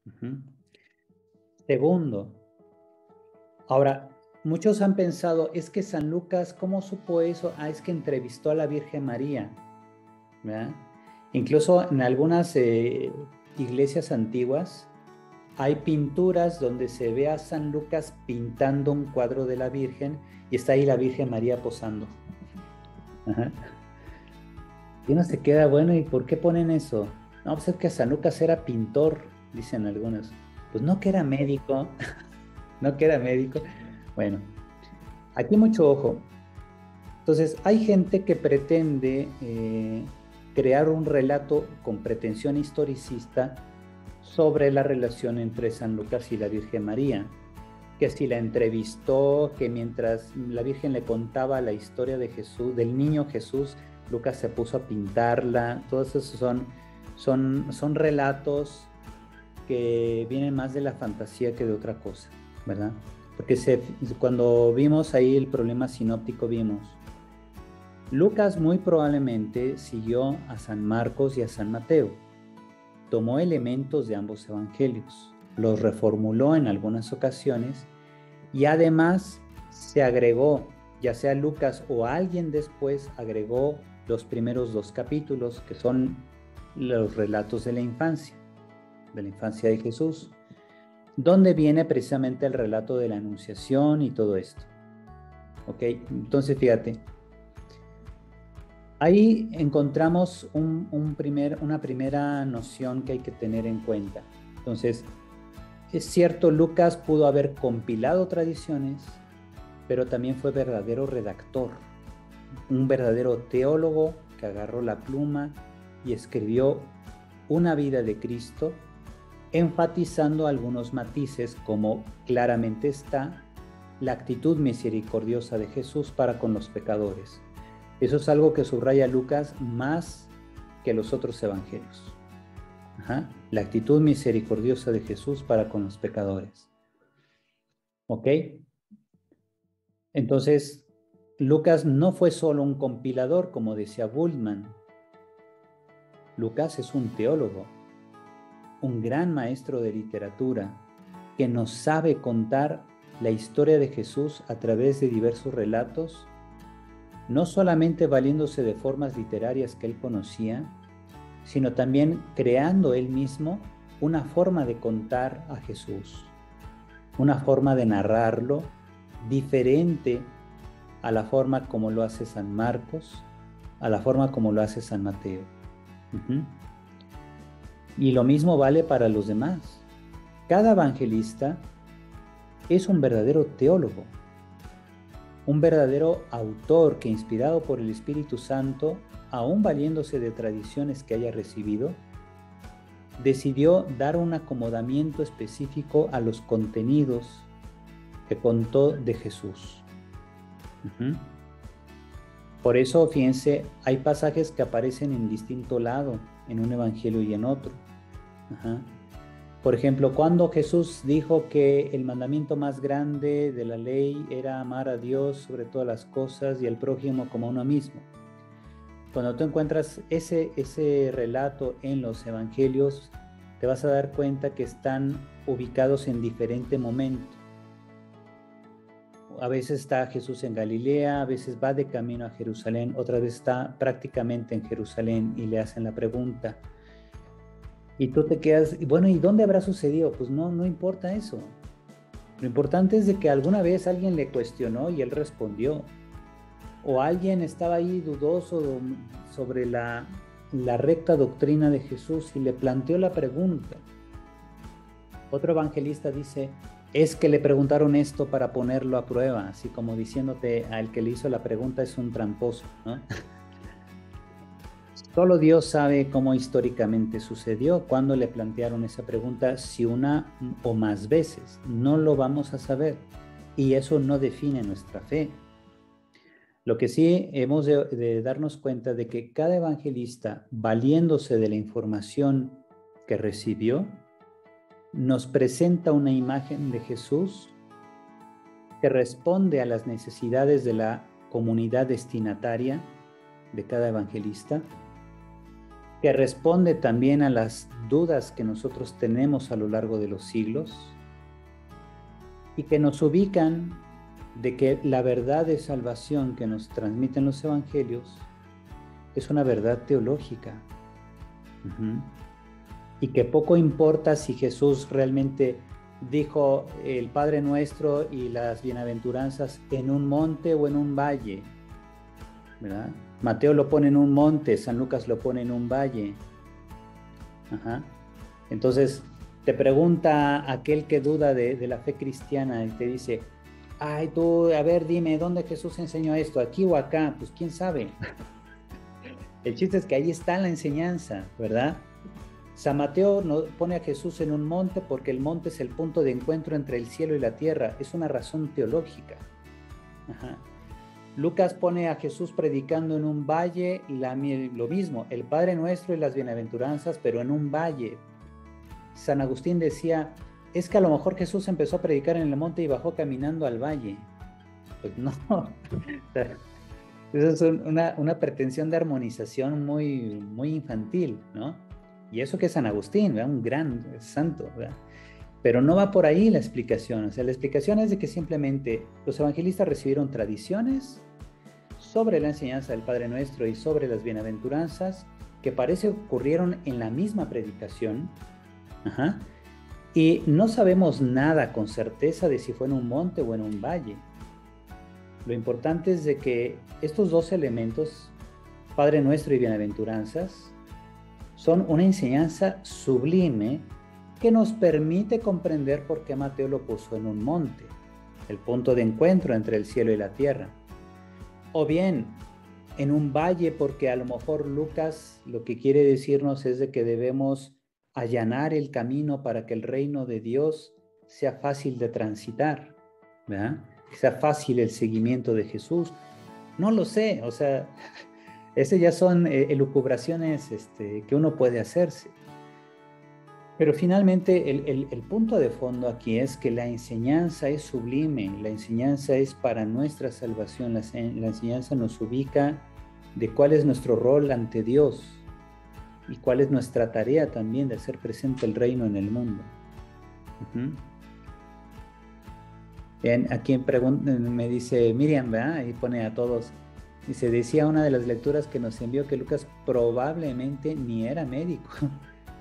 Ujú. Segundo, ahora, muchos han pensado, es que San Lucas, ¿cómo supo eso? Es que entrevistó a la Virgen María, ¿verdad? Incluso en algunas iglesias antiguas hay pinturas donde se ve a San Lucas pintando un cuadro de la Virgen y está ahí la Virgen María posando. Ajá. Y uno se queda, bueno, ¿y por qué ponen eso? No, pues es que San Lucas era pintor, dicen algunos. Pues no que era médico, no que era médico. Bueno, aquí mucho ojo. Entonces, hay gente que pretende crear un relato con pretensión historicista sobre la relación entre San Lucas y la Virgen María, que si la entrevistó, que mientras la Virgen le contaba la historia de Jesús, del niño Jesús, Lucas se puso a pintarla. Todos esos son relatos que vienen más de la fantasía que de otra cosa, ¿verdad? Porque cuando vimos ahí el problema sinóptico, vimos Lucas muy probablemente siguió a San Marcos y a San Mateo. Tomó elementos de ambos evangelios, los reformuló en algunas ocasiones y además se agregó, ya sea Lucas o alguien después, agregó los primeros dos capítulos, que son los relatos de la infancia de Jesús, donde viene precisamente el relato de la Anunciación y todo esto. ¿Ok? Entonces, fíjate. Ahí encontramos una primera noción que hay que tener en cuenta. Entonces, es cierto, Lucas pudo haber compilado tradiciones, pero también fue verdadero redactor, un verdadero teólogo que agarró la pluma y escribió una vida de Cristo, enfatizando algunos matices como claramente está la actitud misericordiosa de Jesús para con los pecadores. Eso es algo que subraya Lucas más que los otros evangelios. Ajá. La actitud misericordiosa de Jesús para con los pecadores. ¿Ok? Entonces, Lucas no fue solo un compilador, como decía Bultmann. Lucas es un teólogo, un gran maestro de literatura, que nos sabe contar la historia de Jesús a través de diversos relatos, no solamente valiéndose de formas literarias que él conocía, sino también creando él mismo una forma de contar a Jesús, una forma de narrarlo diferente a la forma como lo hace San Marcos, a la forma como lo hace San Mateo. Uh-huh. Y lo mismo vale para los demás. Cada evangelista es un verdadero teólogo, un verdadero autor que, inspirado por el Espíritu Santo, aún valiéndose de tradiciones que haya recibido, decidió dar un acomodamiento específico a los contenidos que contó de Jesús. Uh-huh. Por eso, fíjense, hay pasajes que aparecen en distinto lado, en un evangelio y en otro. Uh-huh. Por ejemplo, cuando Jesús dijo que el mandamiento más grande de la ley era amar a Dios sobre todas las cosas y al prójimo como a uno mismo. Cuando tú encuentras ese relato en los evangelios, te vas a dar cuenta que están ubicados en diferente momento. A veces está Jesús en Galilea, a veces va de camino a Jerusalén, otra vez está prácticamente en Jerusalén y le hacen la pregunta. Y tú te quedas, bueno, ¿y dónde habrá sucedido? Pues no importa eso. Lo importante es de que alguna vez alguien le cuestionó y él respondió. O alguien estaba ahí dudoso sobre la recta doctrina de Jesús y le planteó la pregunta. Otro evangelista dice, es que le preguntaron esto para ponerlo a prueba, así como diciéndote al que le hizo la pregunta es un tramposo, ¿no? Solo Dios sabe cómo históricamente sucedió, cuando le plantearon esa pregunta, si una o más veces. No lo vamos a saber y eso no define nuestra fe. Lo que sí hemos de darnos cuenta de que cada evangelista, valiéndose de la información que recibió, nos presenta una imagen de Jesús que responde a las necesidades de la comunidad destinataria de cada evangelista, que responde también a las dudas que nosotros tenemos a lo largo de los siglos y que nos ubican de que la verdad de salvación que nos transmiten los evangelios es una verdad teológica. Y que poco importa si Jesús realmente dijo el Padre Nuestro y las bienaventuranzas en un monte o en un valle, ¿verdad? Mateo lo pone en un monte, San Lucas lo pone en un valle. Entonces, te pregunta aquel que duda de la fe cristiana y te dice, ay, tú, a ver, dime, ¿dónde Jesús enseñó esto? ¿Aquí o acá? Pues, ¿quién sabe? El chiste es que ahí está la enseñanza, ¿verdad? San Mateo pone a Jesús en un monte porque el monte es el punto de encuentro entre el cielo y la tierra. Es una razón teológica. Lucas pone a Jesús predicando en un valle, lo mismo, el Padre Nuestro y las bienaventuranzas, pero en un valle. San Agustín decía, es que a lo mejor Jesús empezó a predicar en el monte y bajó caminando al valle. Pues no. Eso es una pretensión de armonización muy, muy infantil, ¿no? Y eso que es San Agustín, ¿verdad? Un gran santo, ¿verdad? Pero no va por ahí la explicación. O sea, la explicación es de que simplemente los evangelistas recibieron tradiciones sobre la enseñanza del Padre Nuestro y sobre las bienaventuranzas que parece ocurrieron en la misma predicación. Y no sabemos nada con certeza de si fue en un monte o en un valle. Lo importante es de que estos dos elementos, Padre Nuestro y bienaventuranzas, son una enseñanza sublime que nos permite comprender por qué Mateo lo puso en un monte, el punto de encuentro entre el cielo y la tierra. O bien, en un valle, porque a lo mejor Lucas lo que quiere decirnos es de que debemos allanar el camino para que el reino de Dios sea fácil de transitar, ¿verdad? Que sea fácil el seguimiento de Jesús. No lo sé, o sea, esas ya son elucubraciones que uno puede hacerse. Pero finalmente el punto de fondo aquí es que la enseñanza es sublime, la enseñanza es para nuestra salvación, la enseñanza nos ubica de cuál es nuestro rol ante Dios y cuál es nuestra tarea también de hacer presente el reino en el mundo. Bien, aquí me dice Miriam, ¿verdad? Y pone a todos. Dice, decía una de las lecturas que nos envió que Lucas probablemente ni era médico,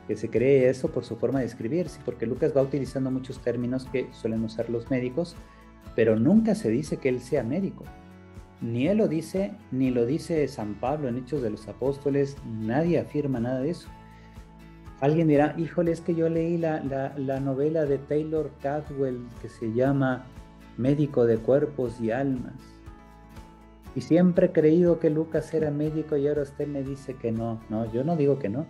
que se cree eso por su forma de escribirse, porque Lucas va utilizando muchos términos que suelen usar los médicos, pero nunca se dice que él sea médico. Ni él lo dice, ni lo dice San Pablo en Hechos de los Apóstoles, nadie afirma nada de eso. Alguien dirá, híjole, es que yo leí la novela de Taylor Cadwell que se llama Médico de Cuerpos y Almas. Y siempre he creído que Lucas era médico y ahora usted me dice que no. No, yo no digo que no.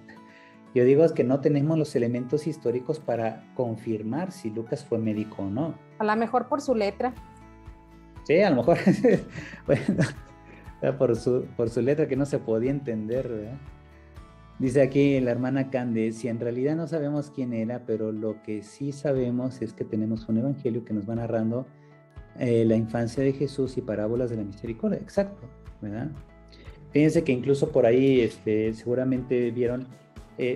Yo digo es que no tenemos los elementos históricos para confirmar si Lucas fue médico o no. A lo mejor por su letra. Sí, a lo mejor bueno, por su letra que no se podía entender, ¿verdad? Dice aquí la hermana Cande, si en realidad no sabemos quién era, pero lo que sí sabemos es que tenemos un evangelio que nos va narrando la infancia de Jesús y parábolas de la misericordia. Exacto, ¿verdad? Fíjense que incluso por ahí seguramente vieron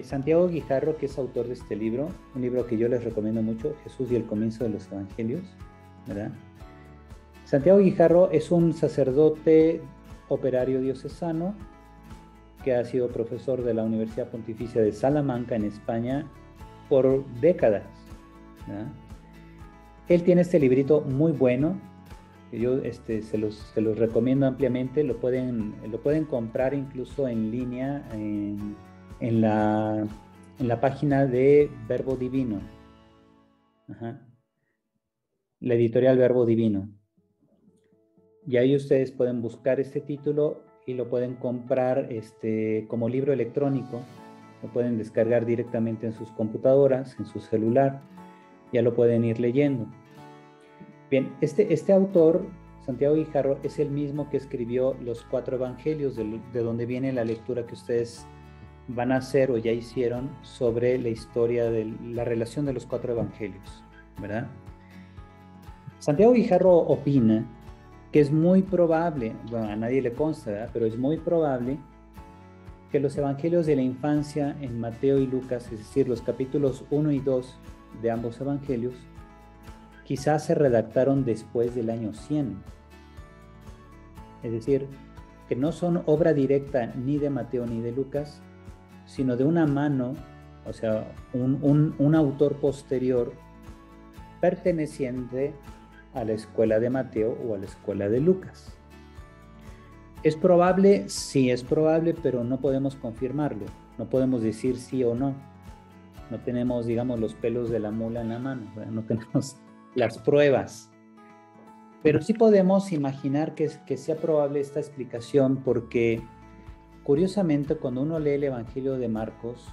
Santiago Guijarro, que es autor de este libro, un libro que yo les recomiendo mucho, Jesús y el comienzo de los evangelios, ¿verdad? Santiago Guijarro es un sacerdote operario diocesano que ha sido profesor de la Universidad Pontificia de Salamanca en España por décadas, ¿verdad? Él tiene este librito muy bueno, que yo se los recomiendo ampliamente, lo pueden comprar incluso en línea en la página de Verbo Divino. La editorial Verbo Divino. Y ahí ustedes pueden buscar este título y lo pueden comprar como libro electrónico. Lo pueden descargar directamente en sus computadoras, en su celular. Ya lo pueden ir leyendo. Bien, este autor, Santiago Guijarro, es el mismo que escribió los 4 evangelios, de donde viene la lectura que ustedes van a hacer o ya hicieron sobre la historia de la relación de los 4 evangelios, ¿verdad? Santiago Guijarro opina que es muy probable, bueno, a nadie le consta, ¿verdad? Pero es muy probable que los evangelios de la infancia en Mateo y Lucas, es decir, los capítulos 1 y 2 de ambos evangelios, quizás se redactaron después del año 100. Es decir, que no son obra directa ni de Mateo ni de Lucas, sino de una mano, o sea, un autor posterior perteneciente a la escuela de Mateo o a la escuela de Lucas. ¿Es probable? Sí, es probable, pero no podemos confirmarlo. No podemos decir sí o no. No tenemos, digamos, los pelos de la mula en la mano, ¿verdad? No tenemos las pruebas. Pero sí podemos imaginar que sea probable esta explicación porque, curiosamente, cuando uno lee el Evangelio de Marcos,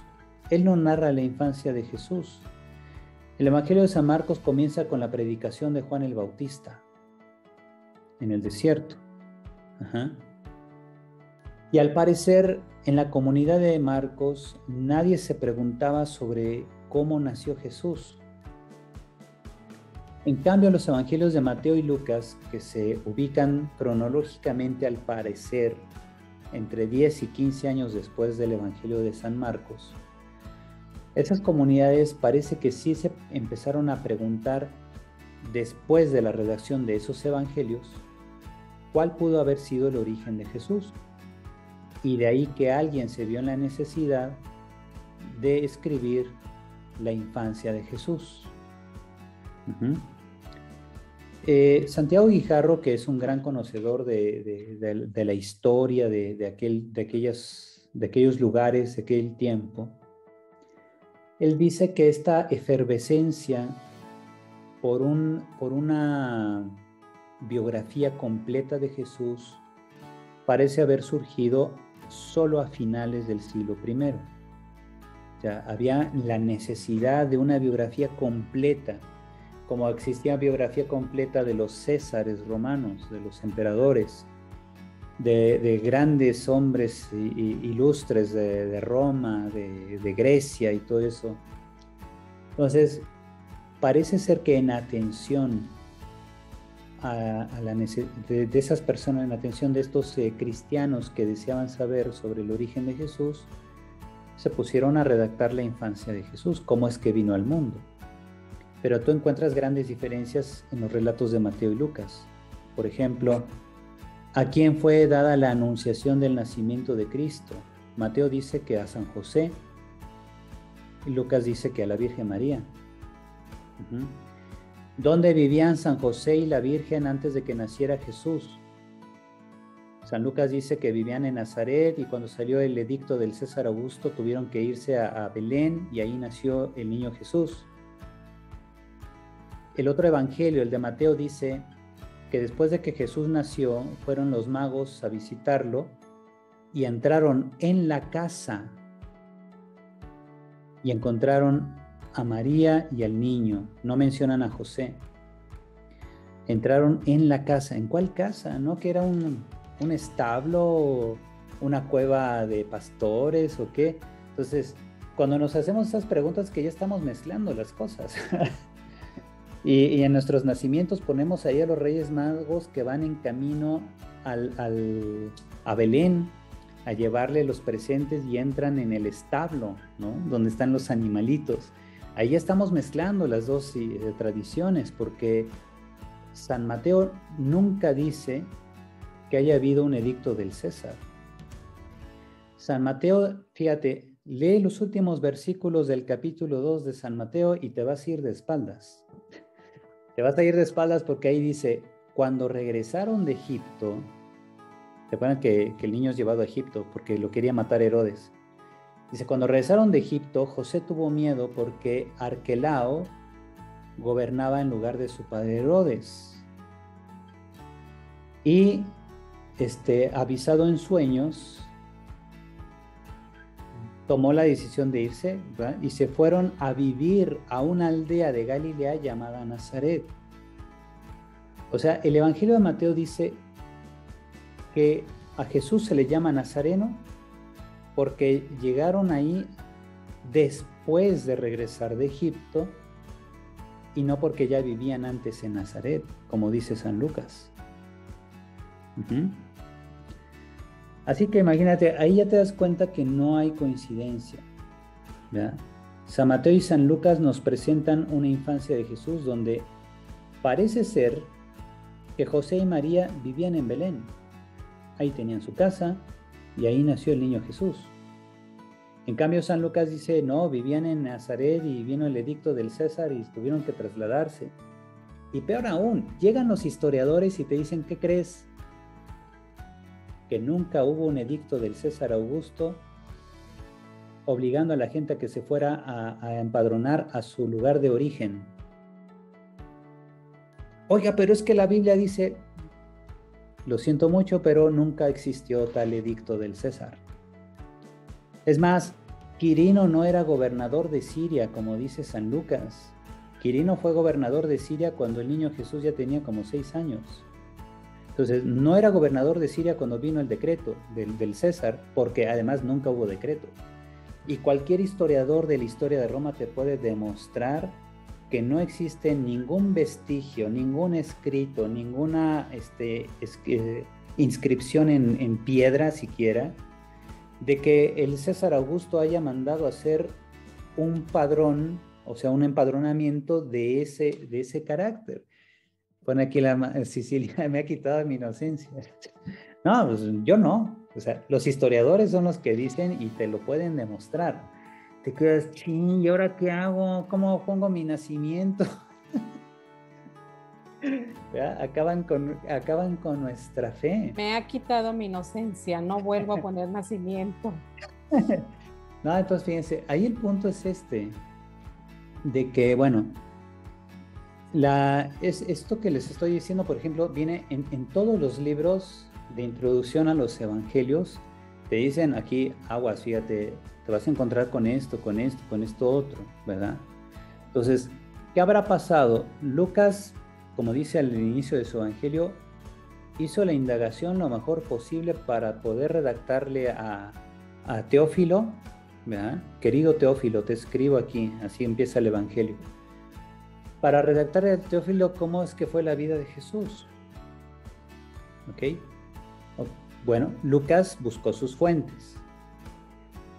él no narra la infancia de Jesús. El Evangelio de San Marcos comienza con la predicación de Juan el Bautista en el desierto. Y al parecer, en la comunidad de Marcos, nadie se preguntaba sobre cómo nació Jesús. En cambio, los evangelios de Mateo y Lucas, que se ubican cronológicamente al parecer entre 10 y 15 años después del evangelio de San Marcos, esas comunidades parece que sí se empezaron a preguntar después de la redacción de esos evangelios cuál pudo haber sido el origen de Jesús. Y de ahí que alguien se vio en la necesidad de escribir la infancia de Jesús. Santiago Guijarro, que es un gran conocedor de la historia de aquellos lugares, de aquel tiempo, él dice que esta efervescencia por una biografía completa de Jesús parece haber surgido solo a finales del siglo I. O sea, había la necesidad de una biografía completa, como existía biografía completa de los césares romanos, de los emperadores, de grandes hombres ilustres de Roma, de Grecia y todo eso. Entonces, parece ser que en atención de esas personas, en atención de estos cristianos que deseaban saber sobre el origen de Jesús, se pusieron a redactar la infancia de Jesús, cómo es que vino al mundo. Pero tú encuentras grandes diferencias en los relatos de Mateo y Lucas. Por ejemplo, ¿a quién fue dada la anunciación del nacimiento de Cristo? Mateo dice que a San José y Lucas dice que a la Virgen María. ¿Dónde vivían San José y la Virgen antes de que naciera Jesús? San Lucas dice que vivían en Nazaret y cuando salió el edicto del César Augusto tuvieron que irse a Belén y ahí nació el niño Jesús. El otro evangelio, el de Mateo, dice que después de que Jesús nació, fueron los magos a visitarlo y entraron en la casa y encontraron a María y al niño. No mencionan a José. Entraron en la casa. ¿En cuál casa? ¿No? ¿Que era un establo, una cueva de pastores o qué? Entonces, cuando nos hacemos esas preguntas, que ya estamos mezclando las cosas. Y en nuestros nacimientos ponemos ahí a los Reyes Magos que van en camino a Belén a llevarle los presentes y entran en el establo, ¿no? Donde están los animalitos. Ahí ya estamos mezclando las dos tradiciones, porque San Mateo nunca dice que haya habido un edicto del César. San Mateo, fíjate, lee los últimos versículos del capítulo 2 de San Mateo y te vas a ir de espaldas. Te vas a ir de espaldas porque ahí dice, cuando regresaron de Egipto, ¿te acuerdan que el niño es llevado a Egipto porque lo quería matar Herodes? Dice, cuando regresaron de Egipto, José tuvo miedo porque Arquelao gobernaba en lugar de su padre Herodes. Y avisado en sueños, tomó la decisión de irse, ¿verdad? Y se fueron a vivir a una aldea de Galilea llamada Nazaret. O sea, el Evangelio de Mateo dice que a Jesús se le llama Nazareno porque llegaron ahí después de regresar de Egipto y no porque ya vivían antes en Nazaret, como dice San Lucas. Así que imagínate, ahí ya te das cuenta que no hay coincidencia, ¿verdad? San Mateo y San Lucas nos presentan una infancia de Jesús donde parece ser que José y María vivían en Belén. Ahí tenían su casa y ahí nació el niño Jesús. En cambio, San Lucas dice, no, vivían en Nazaret y vino el edicto del César y tuvieron que trasladarse. Y peor aún, llegan los historiadores y te dicen, ¿qué crees? Que nunca hubo un edicto del César Augusto obligando a la gente a que se fuera a empadronar a su lugar de origen. Oiga, pero es que la Biblia dice, lo siento mucho, pero nunca existió tal edicto del César. Es más, Quirino no era gobernador de Siria, como dice San Lucas. Quirino fue gobernador de Siria cuando el niño Jesús ya tenía como 6 años. Entonces, no era gobernador de Siria cuando vino el decreto del César, porque además nunca hubo decreto. Y cualquier historiador de la historia de Roma te puede demostrar que no existe ningún vestigio, ningún escrito, ninguna inscripción en piedra siquiera, de que el César Augusto haya mandado hacer un padrón, o sea, un empadronamiento de ese carácter. Pone aquí Sicilia, me ha quitado mi inocencia. No, pues yo no. O sea, los historiadores son los que dicen y te lo pueden demostrar. Te quedas, ching, ¿y ahora qué hago? ¿Cómo pongo mi nacimiento? Acaban con nuestra fe. Me ha quitado mi inocencia, no vuelvo a poner nacimiento. No, entonces fíjense, ahí el punto es de que, bueno, esto que les estoy diciendo, por ejemplo, viene en todos los libros de introducción a los evangelios. Te dicen aquí, aguas, fíjate, te vas a encontrar con esto otro, ¿verdad? Entonces, ¿qué habrá pasado? Lucas, como dice al inicio de su evangelio, hizo la indagación lo mejor posible para poder redactarle a Teófilo, ¿verdad? Querido Teófilo, te escribo aquí, así empieza el evangelio. Para redactar a Teófilo cómo es que fue la vida de Jesús. ¿Ok? Bueno, Lucas buscó sus fuentes.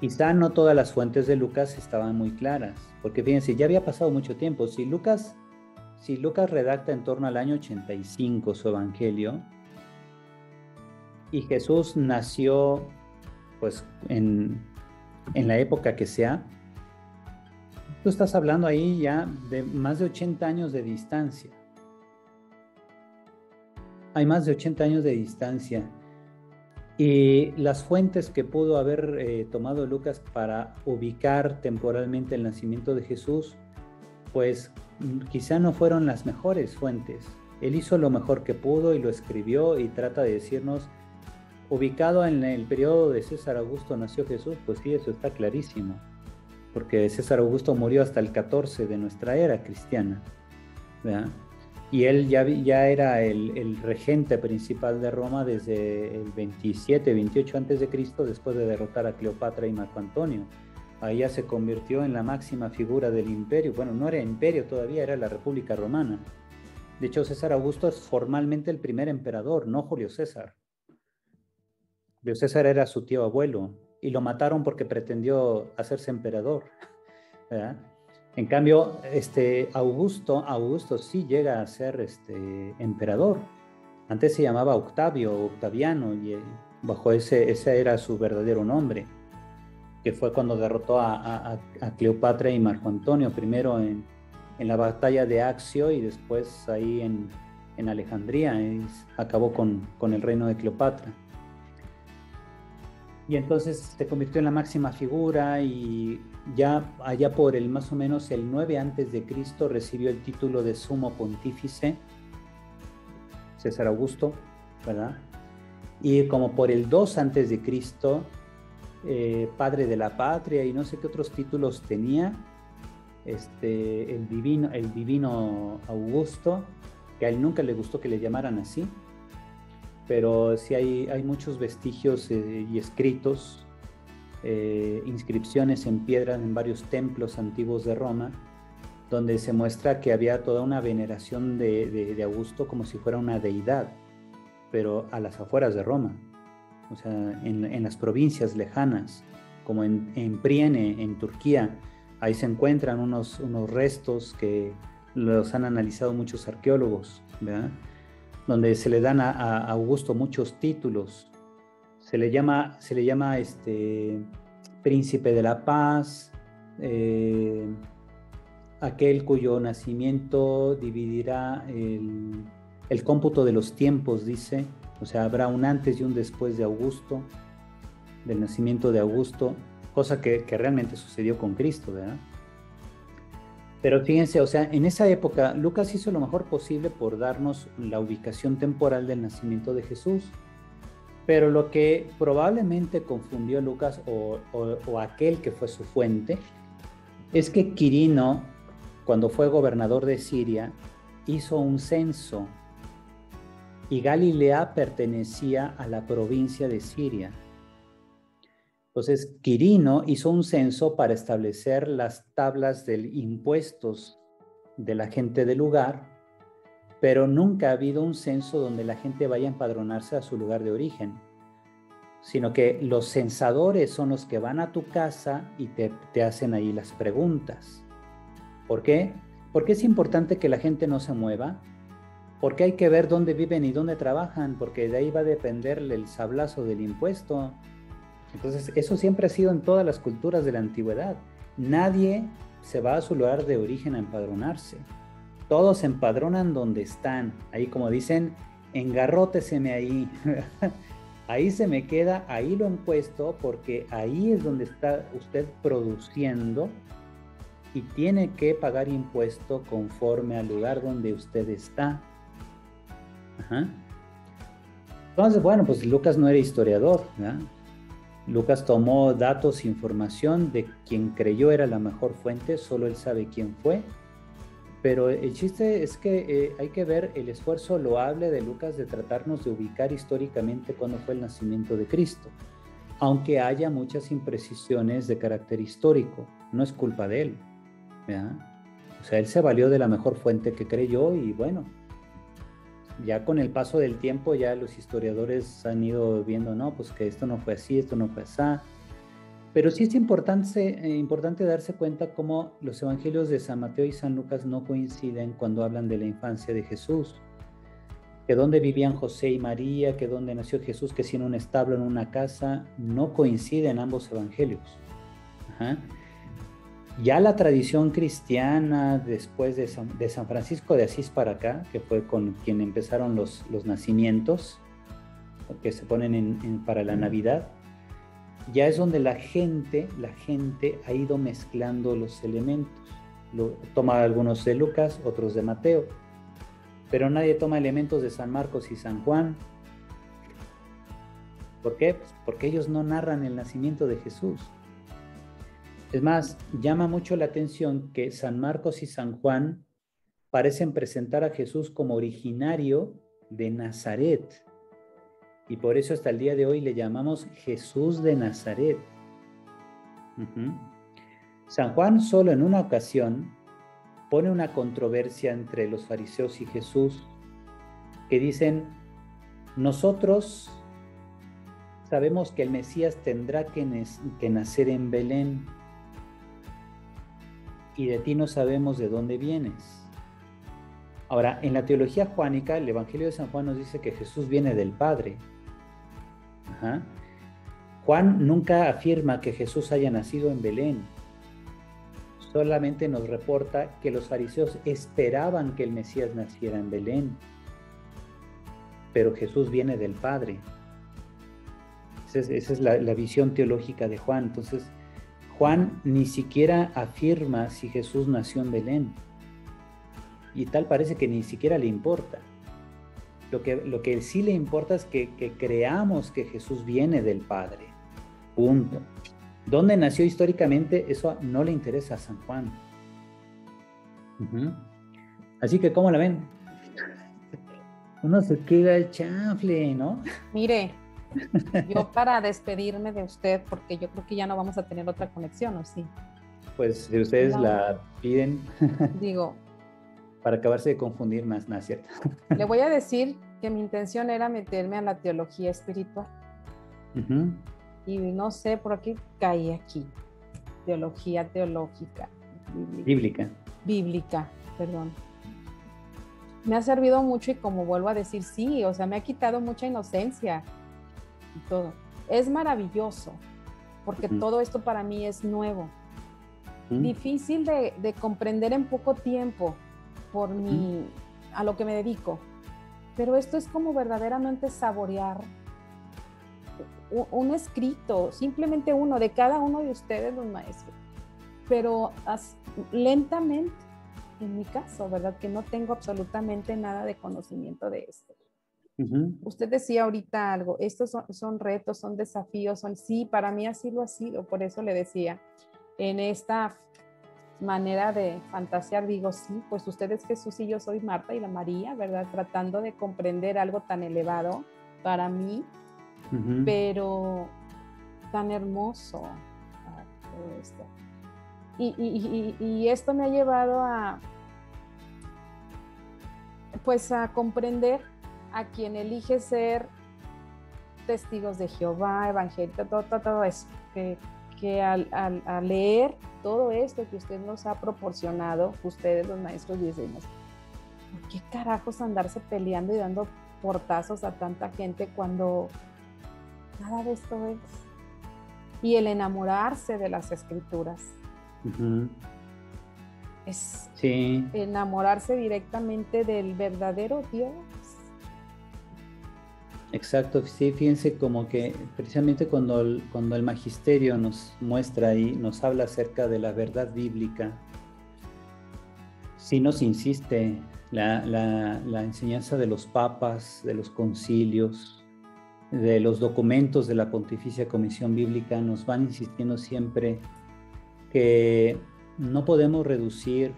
Quizá no todas las fuentes de Lucas estaban muy claras, porque fíjense, ya había pasado mucho tiempo. Si Lucas redacta en torno al año 85 su evangelio, y Jesús nació pues en la época que sea, tú estás hablando ahí ya de más de 80 años de distancia. Hay más de 80 años de distancia. Y las fuentes que pudo haber tomado Lucas para ubicar temporalmente el nacimiento de Jesús, pues quizá no fueron las mejores fuentes. Él hizo lo mejor que pudo y lo escribió y trata de decirnos, ubicado en el periodo de César Augusto nació Jesús, pues sí, eso está clarísimo, porque César Augusto murió hasta el 14 de nuestra era cristiana, ¿verdad? Y él ya era el regente principal de Roma desde el 27, 28 antes de Cristo, después de derrotar a Cleopatra y Marco Antonio. Ahí ya se convirtió en la máxima figura del imperio. Bueno, no era imperio todavía, era la República Romana. De hecho, César Augusto es formalmente el primer emperador, no Julio César. Julio César era su tío abuelo y lo mataron porque pretendió hacerse emperador, ¿verdad? En cambio, Augusto sí llega a ser emperador. Antes se llamaba Octaviano, y bajo ese era su verdadero nombre, que fue cuando derrotó a Cleopatra y Marco Antonio, primero en la batalla de Accio y después ahí en Alejandría, y acabó con el reino de Cleopatra. Y entonces se convirtió en la máxima figura y ya allá por más o menos el 9 antes de Cristo recibió el título de sumo pontífice, César Augusto, ¿verdad? Y como por el 2 antes de Cristo, padre de la patria y no sé qué otros títulos tenía, el divino Augusto, que a él nunca le gustó que le llamaran así, pero sí hay muchos vestigios y escritos, inscripciones en piedra en varios templos antiguos de Roma, donde se muestra que había toda una veneración de Augusto como si fuera una deidad, pero a las afueras de Roma. o sea, en las provincias lejanas, como en Priene, en Turquía. Ahí se encuentran unos restos que los han analizado muchos arqueólogos, ¿verdad? Donde se le dan a Augusto muchos títulos. Se le llama príncipe de la paz, aquel cuyo nacimiento dividirá el cómputo de los tiempos, dice. O sea, habrá un antes y un después de Augusto, del nacimiento de Augusto, cosa que realmente sucedió con Cristo, ¿verdad? Pero fíjense, o sea, en esa época Lucas hizo lo mejor posible por darnos la ubicación temporal del nacimiento de Jesús. Pero lo que probablemente confundió a Lucas o aquel que fue su fuente es que Quirino, cuando fue gobernador de Siria, hizo un censo y Galilea pertenecía a la provincia de Siria. Entonces, Quirino hizo un censo para establecer las tablas de impuestos de la gente del lugar, pero nunca ha habido un censo donde la gente vaya a empadronarse a su lugar de origen, sino que los censadores son los que van a tu casa y te hacen ahí las preguntas. ¿Por qué? Porque es importante que la gente no se mueva, porque hay que ver dónde viven y dónde trabajan, porque de ahí va a depender el sablazo del impuesto. Entonces, eso siempre ha sido en todas las culturas de la antigüedad. Nadie se va a su lugar de origen a empadronarse. Todos se empadronan donde están. Ahí, como dicen, engarróteseme ahí. Ahí se me queda, ahí lo encuesto, porque ahí es donde está usted produciendo y tiene que pagar impuesto conforme al lugar donde usted está. Ajá. Entonces, bueno, pues Lucas no era historiador, ¿verdad? Lucas tomó datos, información de quien creyó era la mejor fuente, solo él sabe quién fue, pero el chiste es que hay que ver el esfuerzo loable de Lucas de tratarnos de ubicar históricamente cuándo fue el nacimiento de Cristo, aunque haya muchas imprecisiones de carácter histórico, no es culpa de él, ¿verdad? O sea, él se valió de la mejor fuente que creyó y bueno, ya con el paso del tiempo ya los historiadores han ido viendo, no, pues que esto no fue así, esto no fue así. Pero sí es importante darse cuenta cómo los evangelios de San Mateo y San Lucas no coinciden cuando hablan de la infancia de Jesús. Que dónde vivían José y María, que dónde nació Jesús, que si en un establo, en una casa, no coinciden ambos evangelios. Ajá. Ya la tradición cristiana después de San Francisco de Asís para acá, que fue con quien empezaron los nacimientos que se ponen para la Navidad, ya es donde la gente ha ido mezclando los elementos. Toma algunos de Lucas, otros de Mateo, pero nadie toma elementos de San Marcos y San Juan. ¿Por qué? Pues porque ellos no narran el nacimiento de Jesús. Es más, llama mucho la atención que San Marcos y San Juan parecen presentar a Jesús como originario de Nazaret. Y por eso hasta el día de hoy le llamamos Jesús de Nazaret. San Juan solo en una ocasión pone una controversia entre los fariseos y Jesús que dicen, nosotros sabemos que el Mesías tendrá que nacer en Belén y de ti no sabemos de dónde vienes. Ahora, en la teología juánica, el Evangelio de San Juan nos dice que Jesús viene del Padre. Ajá. Juan nunca afirma que Jesús haya nacido en Belén. Solamente nos reporta que los fariseos esperaban que el Mesías naciera en Belén. Pero Jesús viene del Padre. Esa es la visión teológica de Juan. Entonces, Juan ni siquiera afirma si Jesús nació en Belén. Y tal parece que ni siquiera le importa. Lo que sí le importa es que creamos que Jesús viene del Padre. Punto. ¿Dónde nació históricamente? Eso no le interesa a San Juan. Así que, ¿cómo la ven? Uno se queda el chanfle, ¿no? Mire, yo para despedirme de usted, porque yo creo que ya no vamos a tener otra conexión, ¿o sí? Pues si ustedes la piden. Digo. Para acabarse de confundir más, ¿no es cierto? Le voy a decir que mi intención era meterme a la teología espiritual. Ujú. Y no sé por qué caí aquí. Teología teológica, Bíblica. bíblica, perdón. Me ha servido mucho y como vuelvo a decir, sí, o sea, me ha quitado mucha inocencia y todo. Es maravilloso, porque Ujú. todo esto para mí es nuevo. Ujú. Difícil de comprender en poco tiempo por Ujú. a lo que me dedico. Pero esto es como verdaderamente saborear un escrito, simplemente uno de cada uno de ustedes, los maestros. Pero lentamente, en mi caso, ¿verdad? Que no tengo absolutamente nada de conocimiento de esto. Ujú. Usted decía ahorita algo, estos son retos, son desafíos, sí, para mí así lo ha sido, por eso le decía, en esta manera de fantasear, digo, sí, pues usted es Jesús y yo soy Marta y la María, ¿verdad? Tratando de comprender algo tan elevado para mí, Ujú. pero tan hermoso, todo esto. Y esto me ha llevado pues a comprender a quien elige ser testigos de Jehová, evangelista, todo eso, que al leer todo esto que usted nos ha proporcionado, ustedes los maestros decimos, ¿por qué carajos andarse peleando y dando portazos a tanta gente cuando nada de esto es? Y el enamorarse de las escrituras. Ujú. Es Sí. enamorarse directamente del verdadero Dios. Exacto, sí, fíjense como que precisamente cuando el magisterio nos muestra y nos habla acerca de la verdad bíblica, sí nos insiste la enseñanza de los papas, de los concilios, de los documentos de la Pontificia Comisión Bíblica, nos van insistiendo siempre que no podemos reducir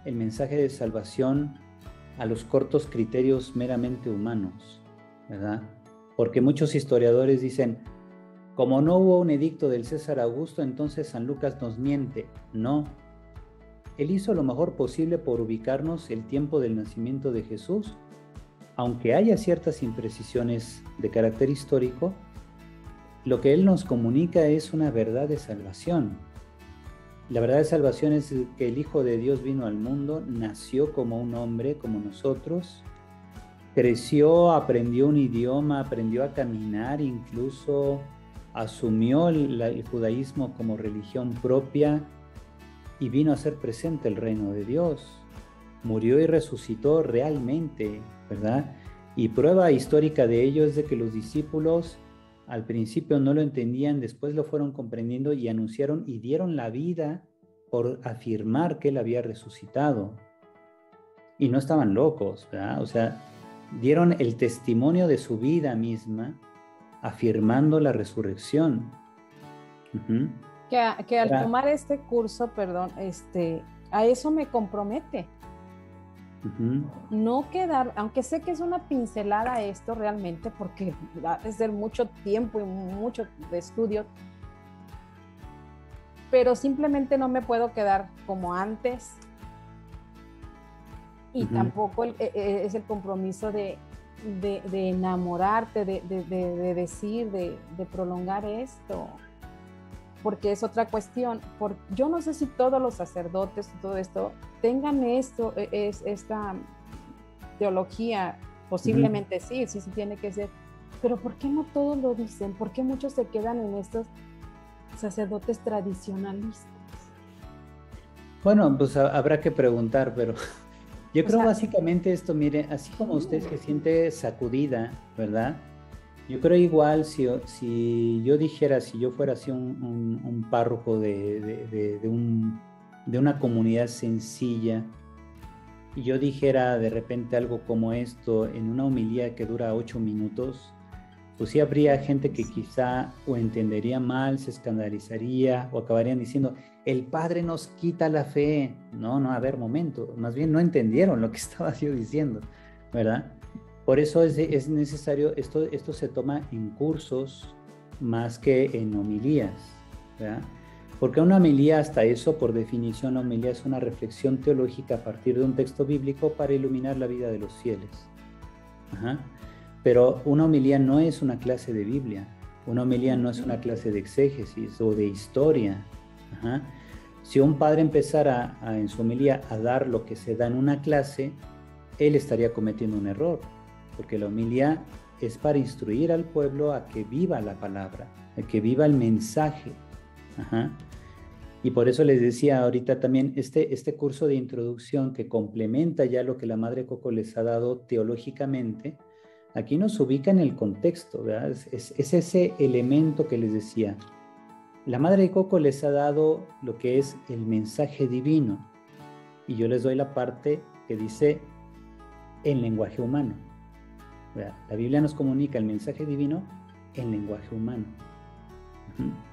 el mensaje de salvación a los cortos criterios meramente humanos, ¿verdad? Porque muchos historiadores dicen, como no hubo un edicto del César Augusto, entonces San Lucas nos miente. No. Él hizo lo mejor posible por ubicarnos el tiempo del nacimiento de Jesús, aunque haya ciertas imprecisiones de carácter histórico, lo que él nos comunica es una verdad de salvación. La verdad de salvación es que el Hijo de Dios vino al mundo, nació como un hombre, como nosotros, creció, aprendió un idioma, aprendió a caminar, incluso asumió el judaísmo como religión propia y vino a ser presente el reino de Dios. Murió y resucitó realmente, ¿verdad? Y prueba histórica de ello es de que los discípulos al principio no lo entendían, después lo fueron comprendiendo y anunciaron y dieron la vida por afirmar que él había resucitado. Y no estaban locos, ¿verdad? O sea, dieron el testimonio de su vida misma afirmando la resurrección. Uh-huh. Que al tomar este curso, perdón, a eso me compromete. Uh-huh. No quedar, aunque sé que es una pincelada esto realmente, porque va a ser mucho tiempo y mucho de estudio, pero simplemente no me puedo quedar como antes y uh-huh. Tampoco es el compromiso de enamorarte, de decir, de prolongar esto, porque es otra cuestión. Yo no sé si todos los sacerdotes, todo esto, tengan esta teología, posiblemente uh-huh. sí tiene que ser, pero ¿por qué no todos lo dicen? ¿Por qué muchos se quedan en estos sacerdotes tradicionalistas? Bueno, pues habrá que preguntar, pero yo creo básicamente esto, mire, así como usted se siente sacudida, ¿verdad? Yo creo igual si yo dijera, si yo fuera así un párroco de una comunidad sencilla, y yo dijera de repente algo como esto en una homilía que dura 8 minutos, pues sí habría gente que quizá o entendería mal, se escandalizaría o acabarían diciendo, el padre nos quita la fe. No, a ver, momento, más bien no entendieron lo que estaba yo diciendo, ¿verdad? Por eso es necesario, esto se toma en cursos más que en homilías, ¿verdad? Porque una homilía, hasta eso, por definición, la homilía es una reflexión teológica a partir de un texto bíblico para iluminar la vida de los fieles. Ajá. Pero una homilía no es una clase de Biblia. Una homilía no es una clase de exégesis o de historia. Ajá. Si un padre empezara en su homilía a dar lo que se da en una clase, él estaría cometiendo un error, porque la homilía es para instruir al pueblo a que viva la palabra, a que viva el mensaje. Ajá. Y por eso les decía ahorita también, este curso de introducción que complementa ya lo que la Madre Coco les ha dado teológicamente, aquí nos ubica en el contexto, ¿verdad? Es ese elemento que les decía. La Madre Coco les ha dado lo que es el mensaje divino, y yo les doy la parte que dice en lenguaje humano. ¿Verdad? La Biblia nos comunica el mensaje divino en lenguaje humano.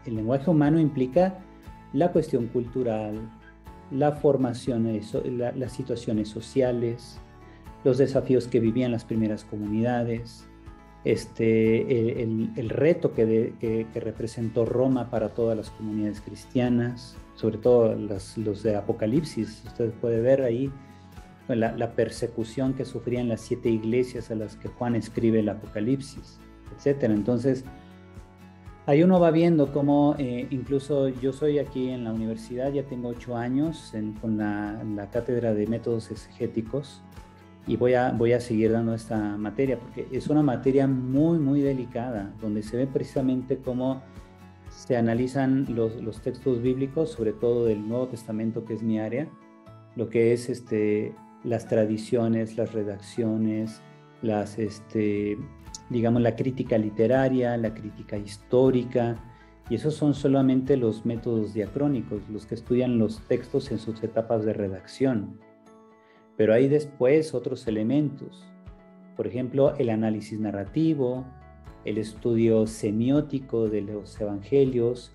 El lenguaje humano implica la cuestión cultural, la formación, las situaciones sociales, los desafíos que vivían las primeras comunidades, el reto que representó Roma para todas las comunidades cristianas, sobre todo los de Apocalipsis. Usted puede ver ahí la persecución que sufrían las 7 iglesias a las que Juan escribe el Apocalipsis, etc. Entonces, ahí uno va viendo cómo incluso yo soy aquí en la universidad, ya tengo 8 años con la cátedra de métodos exegéticos, y voy a seguir dando esta materia porque es una materia muy, muy delicada, donde se ve precisamente cómo se analizan los textos bíblicos, sobre todo del Nuevo Testamento, que es mi área, lo que es las tradiciones, las redacciones, digamos, la crítica literaria, la crítica histórica, y esos son solamente los métodos diacrónicos, los que estudian los textos en sus etapas de redacción. Pero hay después otros elementos, por ejemplo, el análisis narrativo, el estudio semiótico de los evangelios.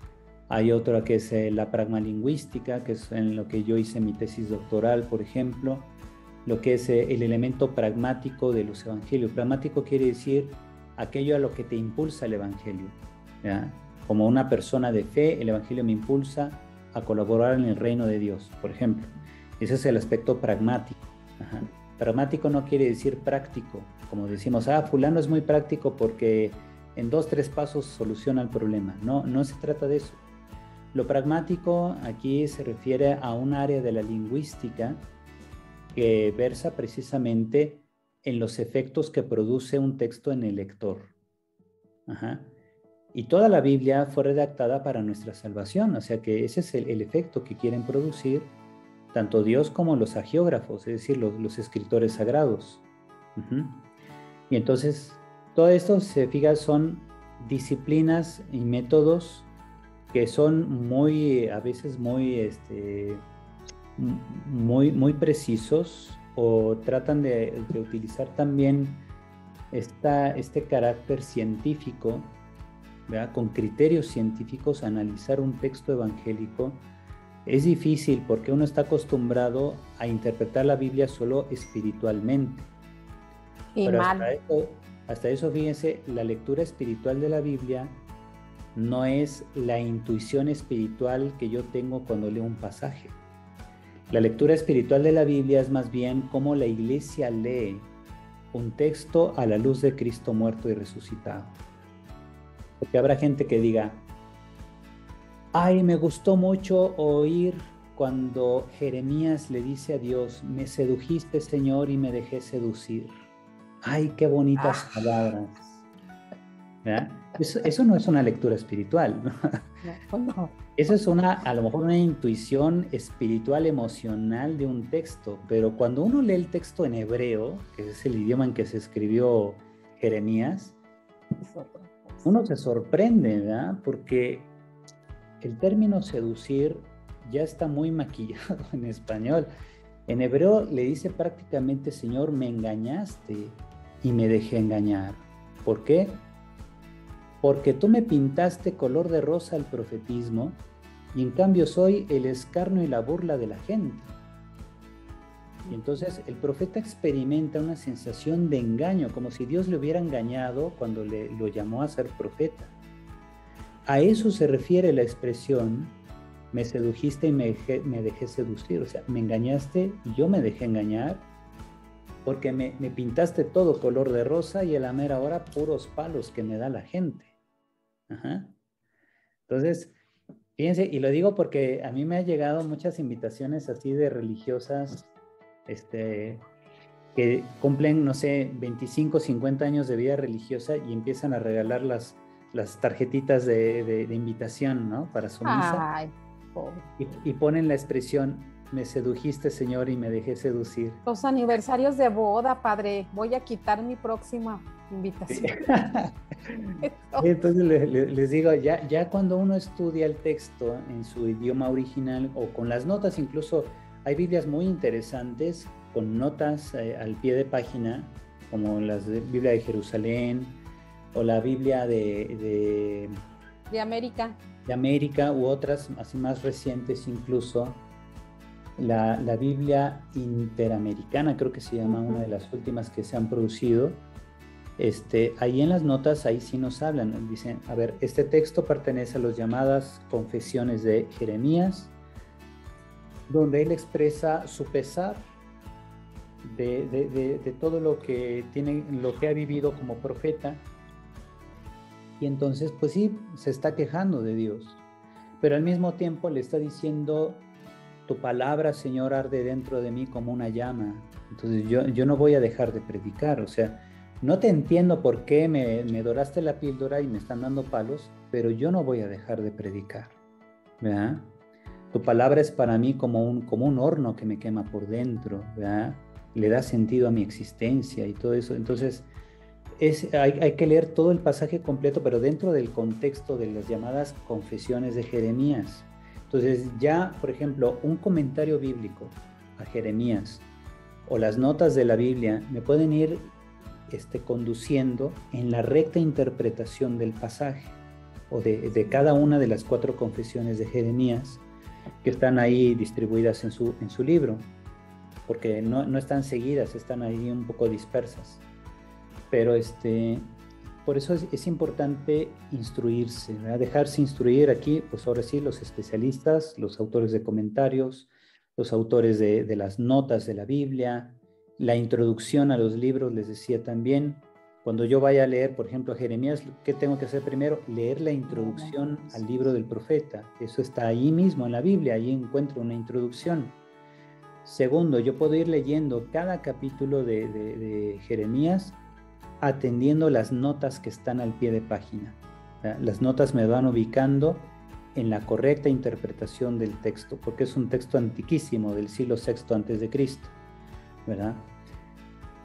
Hay otro que es la pragmalingüística, que es en lo que yo hice mi tesis doctoral, por ejemplo, lo que es el elemento pragmático de los evangelios. Pragmático quiere decir aquello a lo que te impulsa el evangelio, ¿ya? Como una persona de fe, el evangelio me impulsa a colaborar en el reino de Dios, por ejemplo. Ese es el aspecto pragmático. Ajá. Pragmático no quiere decir práctico, como decimos, fulano es muy práctico porque en 2, 3 pasos soluciona el problema. No, no se trata de eso. Lo pragmático aquí se refiere a un área de la lingüística que versa precisamente en los efectos que produce un texto en el lector. Ajá. Y toda la Biblia fue redactada para nuestra salvación, o sea que ese es el efecto que quieren producir tanto Dios como los agiógrafos, es decir, los escritores sagrados. Y entonces, todo esto, se fija, son disciplinas y métodos que son a veces muy precisos, o tratan de utilizar también este carácter científico, ¿verdad? Con criterios científicos, analizar un texto evangélico. Es difícil porque uno está acostumbrado a interpretar la Biblia solo espiritualmente. Y pero mal. Hasta eso, fíjense, la lectura espiritual de la Biblia no es la intuición espiritual que yo tengo cuando leo un pasaje. La lectura espiritual de la Biblia es más bien cómo la Iglesia lee un texto a la luz de Cristo muerto y resucitado. Porque habrá gente que diga, me gustó mucho oír cuando Jeremías le dice a Dios, me sedujiste, Señor, y me dejé seducir. ¡Ay, qué bonitas palabras! ¿verdad? Eso no es una lectura espiritual, ¿no? No. Eso es a lo mejor una intuición espiritual, emocional de un texto, pero cuando uno lee el texto en hebreo, que es el idioma en que se escribió Jeremías, uno se sorprende, ¿verdad? Porque el término seducir ya está muy maquillado en español. En hebreo le dice prácticamente, Señor, me engañaste y me dejé engañar. ¿Por qué? Porque tú me pintaste color de rosa el profetismo y en cambio soy el escarnio y la burla de la gente. Y entonces el profeta experimenta una sensación de engaño, como si Dios le hubiera engañado cuando lo llamó a ser profeta. A eso se refiere la expresión, me sedujiste y me dejé seducir. O sea, me engañaste y yo me dejé engañar porque me pintaste todo color de rosa y a la mera hora puros palos que me da la gente. Ajá. Entonces, fíjense, y lo digo porque a mí me han llegado muchas invitaciones así de religiosas, que cumplen, no sé, 25, 50 años de vida religiosa y empiezan a regalar las tarjetitas de invitación, ¿no? Para su misa. Ay, pobre. Y ponen la expresión, me sedujiste, Señor, y me dejé seducir. Los aniversarios de boda, padre. Voy a quitar mi próxima invitación. Y entonces les digo, ya cuando uno estudia el texto en su idioma original o con las notas, incluso hay Biblias muy interesantes con notas al pie de página, como la Biblia de Jerusalén o la Biblia de América. De América u otras así más recientes incluso. La Biblia Interamericana, creo que se llama, una de las últimas que se han producido. Ahí en las notas, ahí sí nos hablan, dicen, a ver, este texto pertenece a las llamadas confesiones de Jeremías, donde él expresa su pesar de todo lo que ha vivido como profeta, y entonces, pues sí, se está quejando de Dios, pero al mismo tiempo le está diciendo, tu palabra, Señor, arde dentro de mí como una llama, entonces yo no voy a dejar de predicar, o sea, no te entiendo por qué me doraste la píldora y me están dando palos, pero yo no voy a dejar de predicar, ¿verdad? Tu palabra es para mí como un horno que me quema por dentro, ¿verdad? Le da sentido a mi existencia y todo eso. Entonces, hay que leer todo el pasaje completo, pero dentro del contexto de las llamadas confesiones de Jeremías. Entonces, ya, por ejemplo, un comentario bíblico a Jeremías o las notas de la Biblia me pueden ir conduciendo en la recta interpretación del pasaje o de cada una de las 4 confesiones de Jeremías que están ahí distribuidas en su libro, porque no están seguidas, están ahí un poco dispersas. Pero por eso es importante instruirse, ¿verdad? Dejarse instruir aquí, pues ahora sí, los especialistas, los autores de comentarios, los autores de las notas de la Biblia, la introducción a los libros, les decía también, cuando yo vaya a leer, por ejemplo, a Jeremías, ¿qué tengo que hacer primero? Leer la introducción al libro del profeta. Eso está ahí mismo en la Biblia, ahí encuentro una introducción. Segundo, yo puedo ir leyendo cada capítulo de Jeremías atendiendo las notas que están al pie de página. Las notas me van ubicando en la correcta interpretación del texto, porque es un texto antiquísimo del siglo VI antes de Cristo, ¿verdad?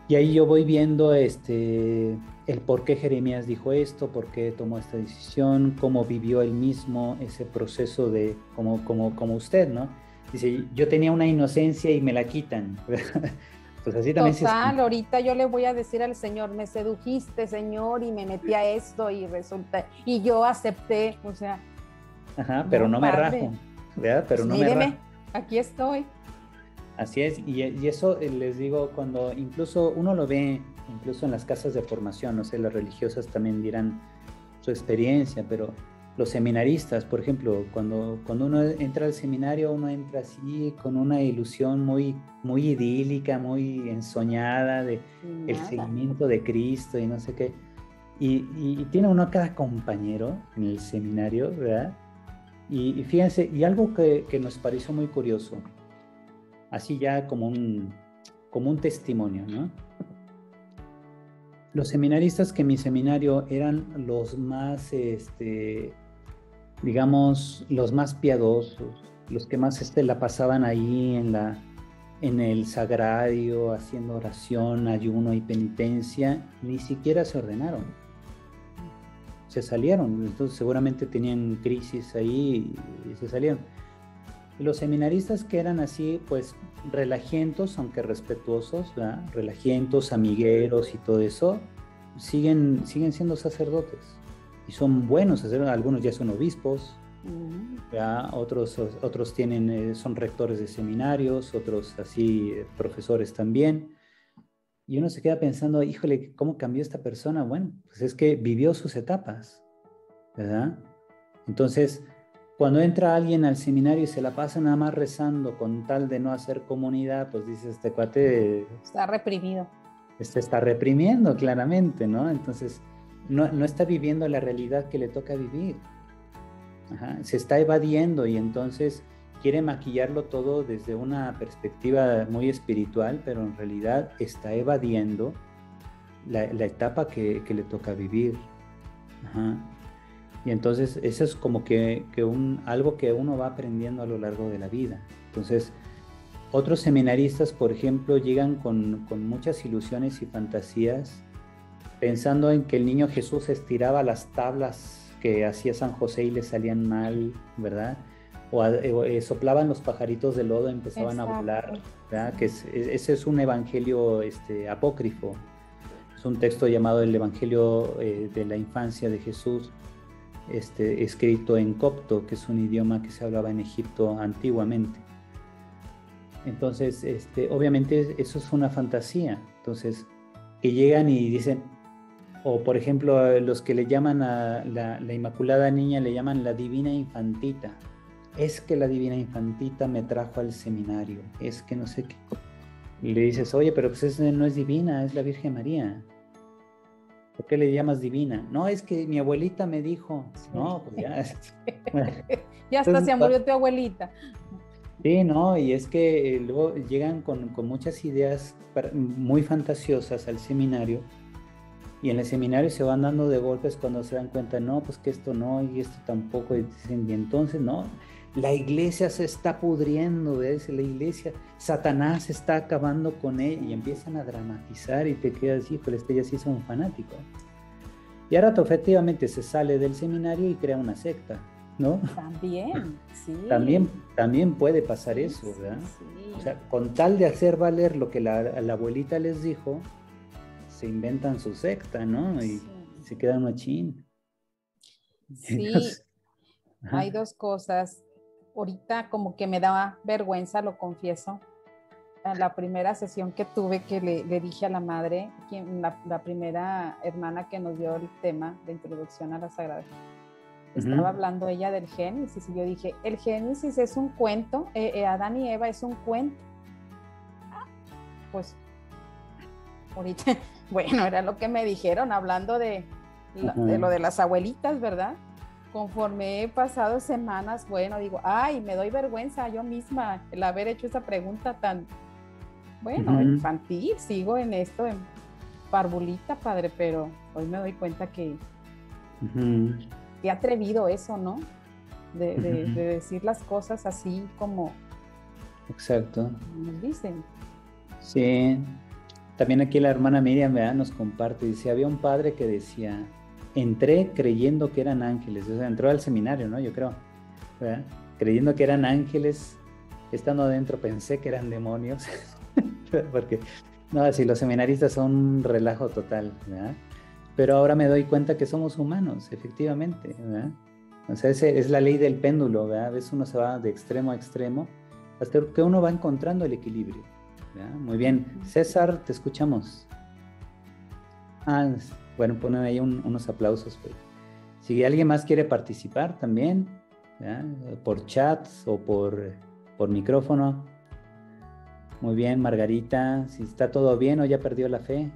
Y ahí yo voy viendo el por qué Jeremías dijo esto, por qué tomó esta decisión, cómo vivió él mismo ese proceso de, como usted, ¿no? Dice, yo tenía una inocencia y me la quitan. Pues así también Total, ahorita yo le voy a decir al Señor, me sedujiste, Señor, y me metí a esto y resulta, y yo acepté, o sea. Ajá, pero no me rajo, ¿verdad? Pero pues no míreme, me rajo. Aquí estoy. Así es, y eso les digo, cuando incluso uno lo ve, incluso en las casas de formación, no sé, las religiosas también dirán su experiencia, pero los seminaristas, por ejemplo, cuando uno entra al seminario, uno entra así con una ilusión muy, muy idílica, muy ensoñada de el seguimiento de Cristo y no sé qué, y tiene uno cada compañero en el seminario, ¿verdad? Y fíjense, y algo que nos pareció muy curioso, así ya como un testimonio, ¿no? Los seminaristas que en mi seminario eran los más, digamos, los más piadosos, los que más la pasaban ahí en el sagrario, haciendo oración, ayuno y penitencia, ni siquiera se ordenaron. Se salieron, entonces seguramente tenían crisis ahí y se salieron. Y los seminaristas que eran así, pues relajientos, aunque respetuosos, ¿verdad? Relajientos, amigueros y todo eso, siguen siendo sacerdotes. Y son buenos sacerdotes, algunos ya son obispos, ¿verdad? Otros son rectores de seminarios, otros así profesores también. Y uno se queda pensando, híjole, ¿cómo cambió esta persona? Bueno, pues es que vivió sus etapas, ¿verdad? Entonces, cuando entra alguien al seminario y se la pasa nada más rezando con tal de no hacer comunidad, pues dice, este cuate está reprimido. está reprimiendo claramente, ¿no? Entonces, no está viviendo la realidad que le toca vivir. Ajá, se está evadiendo y entonces quiere maquillarlo todo desde una perspectiva muy espiritual, pero en realidad está evadiendo la etapa que le toca vivir. Ajá. Y entonces eso es como que algo que uno va aprendiendo a lo largo de la vida. Entonces, otros seminaristas, por ejemplo, llegan con muchas ilusiones y fantasías, pensando en que el niño Jesús estiraba las tablas que hacía San José y le salían mal, ¿verdad? O soplaban los pajaritos de lodo y empezaban a volar, ¿verdad? Que ese es un evangelio apócrifo. Es un texto llamado el Evangelio de la Infancia de Jesús, escrito en copto, que es un idioma que se hablaba en Egipto antiguamente. Entonces, obviamente eso es una fantasía. Entonces, que llegan y dicen, o por ejemplo, los que le llaman a la Inmaculada Niña, le llaman la Divina Infantita. Es que la Divina Infantita me trajo al seminario, es que no sé qué. Y le dices, oye, pero pues no es divina, es la Virgen María. ¿Por qué le llamas divina? No, es que mi abuelita me dijo. Sí. No, pues ya. Ya hasta se murió tu abuelita. Sí, no, y es que luego llegan con muchas ideas muy fantasiosas al seminario, y en el seminario se van dando de golpes cuando se dan cuenta, no, pues que esto no, y esto tampoco, y dicen, y entonces, no, la iglesia se está pudriendo, ¿ves? La iglesia, Satanás está acabando con ella, y empiezan a dramatizar, y te quedas, híjole, ya sí es un fanático. Y ahora efectivamente se sale del seminario y crea una secta, ¿no? También, sí. También puede pasar eso, ¿verdad? Sí. O sea, con tal de hacer valer lo que la abuelita les dijo, se inventan su secta, ¿no? Y se quedan machín. Sí, entonces, hay dos cosas. Ahorita como que me daba vergüenza, lo confieso. En la primera sesión que tuve, que le dije a la madre, la primera hermana que nos dio el tema de introducción a la Sagrada, estaba hablando ella del Génesis, y yo dije, el Génesis es un cuento, Adán y Eva es un cuento. Pues, ahorita, bueno, era lo que me dijeron, hablando de lo de las abuelitas, ¿verdad? Conforme he pasado semanas, bueno, digo, ay, me doy vergüenza yo misma el haber hecho esa pregunta tan, bueno, infantil. Sigo en esto, en parvulita, padre, pero hoy me doy cuenta que qué atrevido eso, ¿no? De decir las cosas así como exacto, nos dicen. Sí, también aquí la hermana Miriam, ¿verdad?, nos comparte, dice, había un padre que decía, entré creyendo que eran ángeles, o sea, entró al seminario, ¿no? Yo creo, ¿verdad? Creyendo que eran ángeles, estando adentro pensé que eran demonios, porque, no, si los seminaristas son un relajo total, ¿verdad? Pero ahora me doy cuenta que somos humanos, efectivamente, ¿verdad? O sea, es la ley del péndulo, ¿verdad? A veces uno se va de extremo a extremo, hasta que uno va encontrando el equilibrio, ¿verdad? Muy bien. César, te escuchamos. Bueno, ponen ahí unos aplausos. Pero si alguien más quiere participar también, ¿verdad?, por chat o por micrófono. Muy bien, Margarita, si está todo bien o ya perdió la fe.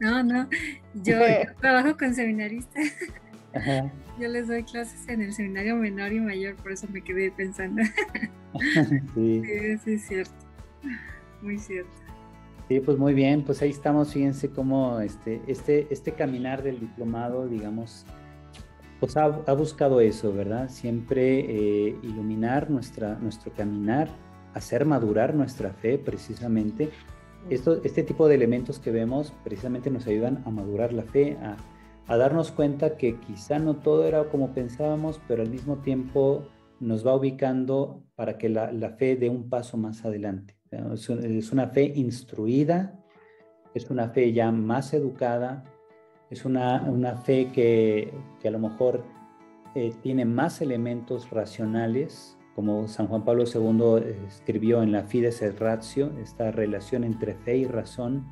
No, yo trabajo con seminaristas. Ajá. Yo les doy clases en el seminario menor y mayor, por eso me quedé pensando. Sí, es cierto, muy cierto. Sí, pues muy bien, pues ahí estamos, fíjense cómo este caminar del diplomado, digamos, pues ha buscado eso, ¿verdad? Siempre iluminar nuestro caminar, hacer madurar nuestra fe precisamente. Este tipo de elementos que vemos precisamente nos ayudan a madurar la fe, a darnos cuenta que quizá no todo era como pensábamos, pero al mismo tiempo nos va ubicando para que la fe dé un paso más adelante. Es una fe instruida, es una fe ya más educada, es una fe que a lo mejor tiene más elementos racionales, como San Juan Pablo II escribió en la Fides et Ratio, esta relación entre fe y razón,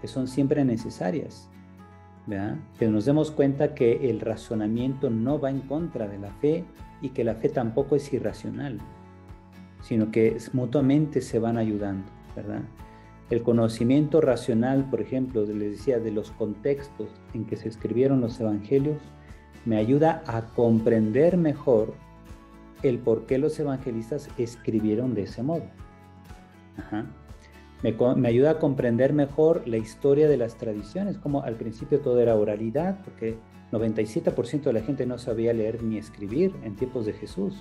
que son siempre necesarias, ¿verdad? Que nos demos cuenta que el razonamiento no va en contra de la fe y que la fe tampoco es irracional, sino que mutuamente se van ayudando, ¿verdad? El conocimiento racional, por ejemplo, les decía, de los contextos en que se escribieron los evangelios, me ayuda a comprender mejor el por qué los evangelistas escribieron de ese modo. Ajá. Me ayuda a comprender mejor la historia de las tradiciones, como al principio todo era oralidad, porque 97% de la gente no sabía leer ni escribir en tiempos de Jesús.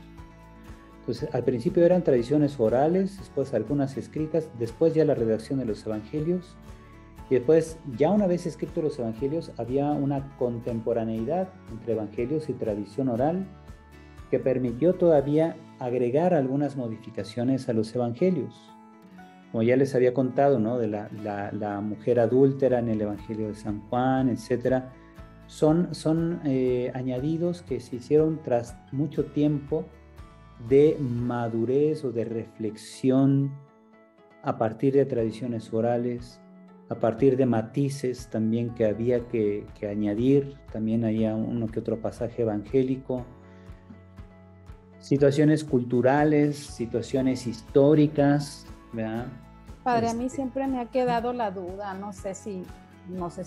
Entonces, al principio eran tradiciones orales, después algunas escritas, después ya la redacción de los evangelios, y después, ya una vez escritos los evangelios, había una contemporaneidad entre evangelios y tradición oral que permitió todavía agregar algunas modificaciones a los evangelios. Como ya les había contado, ¿no? De la mujer adúltera en el Evangelio de San Juan, etcétera. Son añadidos que se hicieron tras mucho tiempo de madurez o de reflexión a partir de tradiciones orales, a partir de matices también que había que añadir, también había uno que otro pasaje evangélico, situaciones culturales, situaciones históricas, ¿verdad? Padre, a mí siempre me ha quedado la duda, no sé si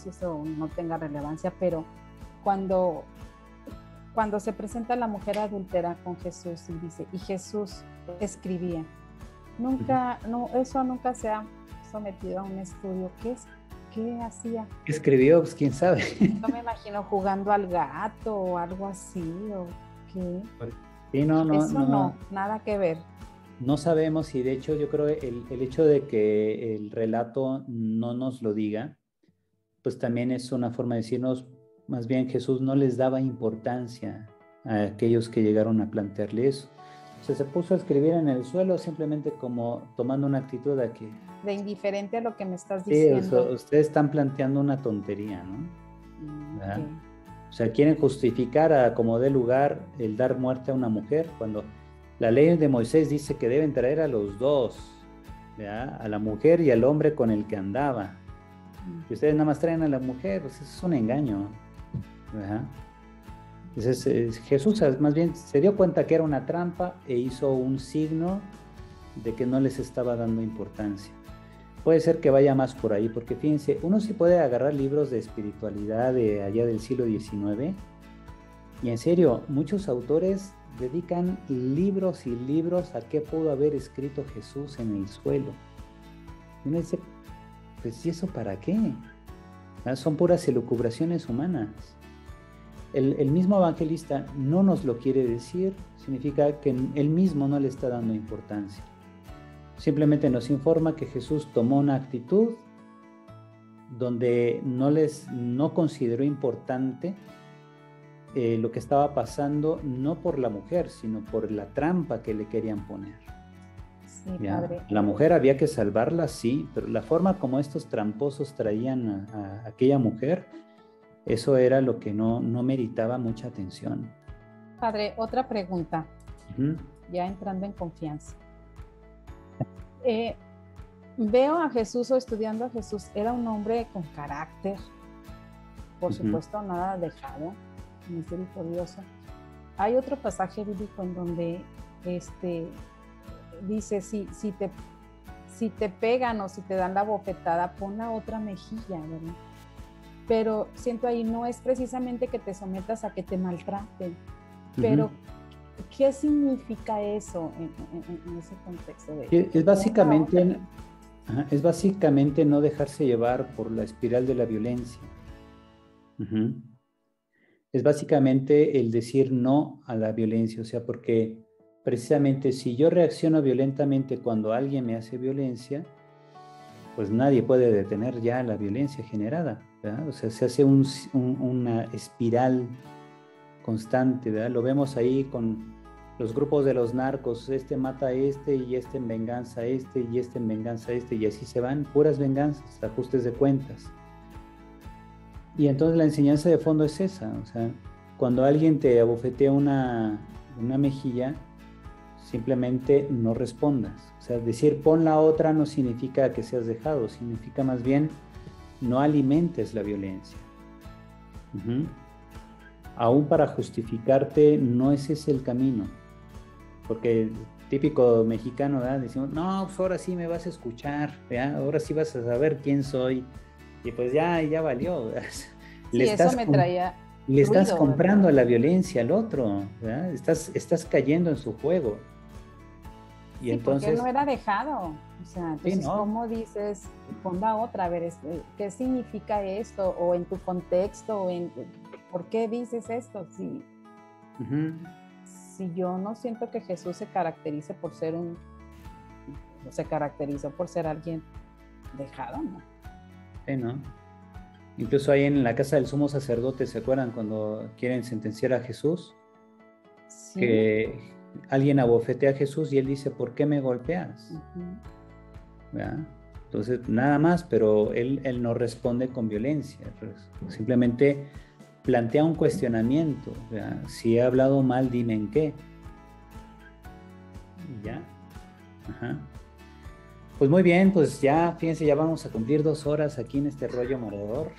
eso no tenga relevancia, pero cuando se presenta la mujer adúltera con Jesús y dice, y Jesús escribía, eso nunca se ha sometido a un estudio. ¿Qué hacía? ¿Qué escribió? Pues quién sabe. No me imagino jugando al gato o algo así, o qué. Sí, no, nada que ver. No sabemos, y de hecho yo creo el hecho de que el relato no nos lo diga, pues también es una forma de decirnos, más bien Jesús no les daba importancia a aquellos que llegaron a plantearle eso. O sea, se puso a escribir en el suelo simplemente como tomando una actitud de indiferente a lo que me estás diciendo. Sí, ustedes están planteando una tontería, ¿no? Okay. O sea, quieren justificar a como dé lugar el dar muerte a una mujer cuando la ley de Moisés dice que deben traer a los dos, ¿verdad? A la mujer y al hombre con el que andaba. Y ustedes nada más traen a la mujer, pues eso es un engaño, ¿verdad? Entonces Jesús más bien se dio cuenta que era una trampa e hizo un signo de que no les estaba dando importancia. Puede ser que vaya más por ahí, porque fíjense, uno sí puede agarrar libros de espiritualidad de allá del siglo XIX, y en serio, muchos autores dedican libros y libros a qué pudo haber escrito Jesús en el suelo. Y uno dice, pues ¿y eso para qué? Son puras elucubraciones humanas. El mismo evangelista no nos lo quiere decir, significa que él mismo no le está dando importancia. Simplemente nos informa que Jesús tomó una actitud donde no consideró importante lo que estaba pasando, no por la mujer, sino por la trampa que le querían poner. Sí, padre. La mujer había que salvarla, sí, pero la forma como estos tramposos traían a aquella mujer, eso era lo que no meritaba mucha atención. Padre, otra pregunta, ya entrando en confianza. Veo a Jesús o estudiando a Jesús, era un hombre con carácter, por supuesto, nada dejado, misericordioso. Hay otro pasaje bíblico en donde dice, si te pegan o si te dan la bofetada, pon la otra mejilla, ¿verdad? Pero siento ahí, no es precisamente que te sometas a que te maltraten, pero ¿qué significa eso en ese contexto? Es básicamente no dejarse llevar por la espiral de la violencia. Es básicamente el decir no a la violencia, o sea, porque precisamente si yo reacciono violentamente cuando alguien me hace violencia, pues nadie puede detener ya la violencia generada, ¿verdad? O sea, se hace una espiral constante, ¿verdad? Lo vemos ahí con los grupos de los narcos, este mata a este y este en venganza a este y este en venganza a este, y así se van, puras venganzas, ajustes de cuentas. Y entonces la enseñanza de fondo es esa, o sea, cuando alguien te abofetea una mejilla, simplemente no respondas. O sea, decir pon la otra no significa que seas dejado, significa más bien no alimentes la violencia. Aún para justificarte, no ese es el camino. Porque típico mexicano, ¿verdad? Decimos, no, pues ahora sí me vas a escuchar, ¿verdad? Ahora sí vas a saber quién soy. Y pues ya valió, ¿verdad? Sí, eso me traía le estás ruido, comprando ¿verdad? a la violencia al otro, ¿verdad? Estás cayendo en su juego. Y Sí, porque él entonces, no era dejado. O sea, sí, entonces, ¿no? ¿cómo dices, pon la otra? A ver, ¿qué significa esto? O en tu contexto, ¿por qué dices esto? Uh-huh. Si yo no siento que Jesús se caracterice por ser se caracterizó por ser alguien dejado, ¿no? Sí, ¿no? Incluso ahí en la casa del sumo sacerdote, ¿se acuerdan cuando quieren sentenciar a Jesús? Sí. Que alguien abofetea a Jesús y él dice, ¿por qué me golpeas? ¿Verdad? Entonces, nada más, pero él no responde con violencia, simplemente plantea un cuestionamiento, ¿verdad? Si he hablado mal, dime en qué. ¿Ya? Ajá. Pues muy bien, pues ya, fíjense, ya vamos a cumplir 2 horas aquí en este rollo morador.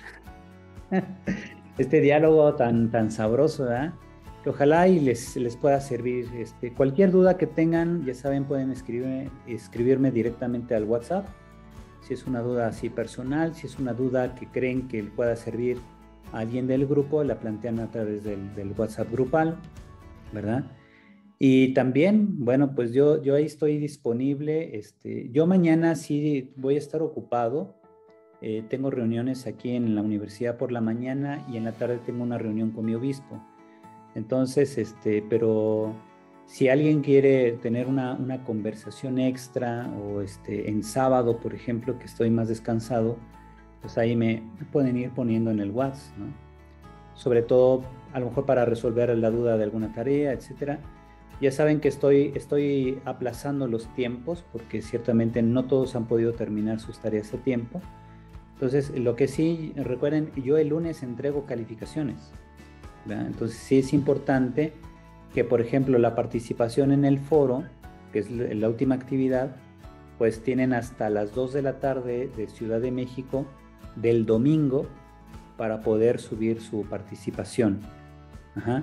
Este diálogo tan sabroso, ¿verdad? Que ojalá y les pueda servir. Cualquier duda que tengan, ya saben, pueden escribirme directamente al WhatsApp. Si es una duda así personal, si es una duda que creen que pueda servir a alguien del grupo, la plantean a través del WhatsApp grupal, ¿verdad? Y también, bueno, pues yo ahí estoy disponible. Yo mañana sí voy a estar ocupado. Tengo reuniones aquí en la universidad por la mañana y en la tarde tengo una reunión con mi obispo. Entonces, pero si alguien quiere tener una conversación extra o en sábado, por ejemplo, que estoy más descansado, pues ahí me pueden ir poniendo en el WhatsApp, ¿no? Sobre todo, a lo mejor para resolver la duda de alguna tarea, etcétera. Ya saben que estoy aplazando los tiempos porque ciertamente no todos han podido terminar sus tareas a tiempo. Entonces, lo que sí, recuerden, yo el lunes entrego calificaciones, ¿verdad? Entonces, sí es importante que, por ejemplo, la participación en el foro, que es la última actividad, pues tienen hasta las 2 de la tarde de Ciudad de México del domingo para poder subir su participación. Ajá.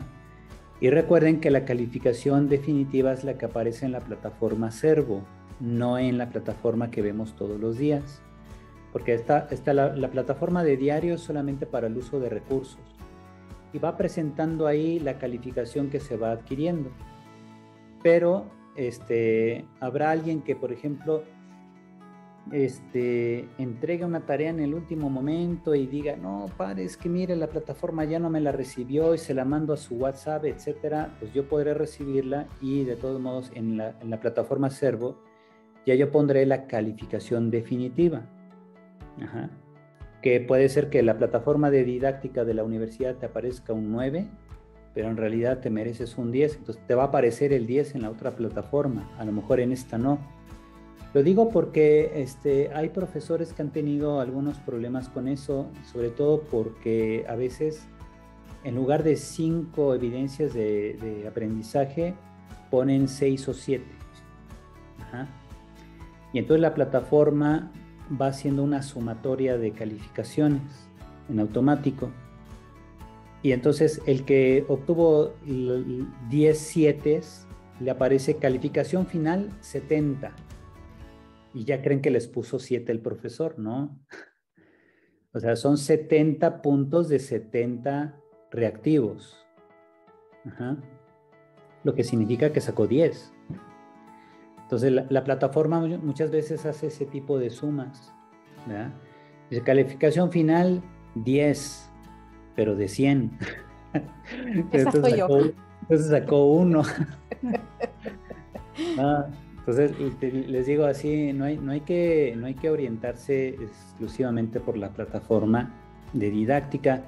Y recuerden que la calificación definitiva es la que aparece en la plataforma Servo, no en la plataforma que vemos todos los días. Porque la plataforma de diario es solamente para el uso de recursos y va presentando ahí la calificación que se va adquiriendo. Pero habrá alguien que, por ejemplo, entregue una tarea en el último momento y diga, no, padre, es que mire, la plataforma ya no me la recibió y se la mando a su WhatsApp, etcétera. Pues yo podré recibirla y de todos modos en la plataforma Servo ya yo pondré la calificación definitiva. Ajá. Que puede ser que la plataforma de didáctica de la universidad te aparezca un 9, pero en realidad te mereces un 10, entonces te va a aparecer el 10 en la otra plataforma, a lo mejor en esta no. Lo digo porque hay profesores que han tenido algunos problemas con eso, sobre todo porque a veces en lugar de 5 evidencias de aprendizaje ponen 6 o 7. Ajá. Y entonces la plataforma va haciendo una sumatoria de calificaciones en automático. Y entonces el que obtuvo 10 7 le aparece calificación final 70. Y ya creen que les puso 7 el profesor, ¿no? O sea, son 70 puntos de 70 reactivos. Ajá. Lo que significa que sacó 10. Entonces, la plataforma muchas veces hace ese tipo de sumas, ¿verdad? Dice, calificación final 10, pero de 100. Esa soy yo. Entonces sacó 1. Entonces, les digo así, no hay que orientarse exclusivamente por la plataforma de didáctica.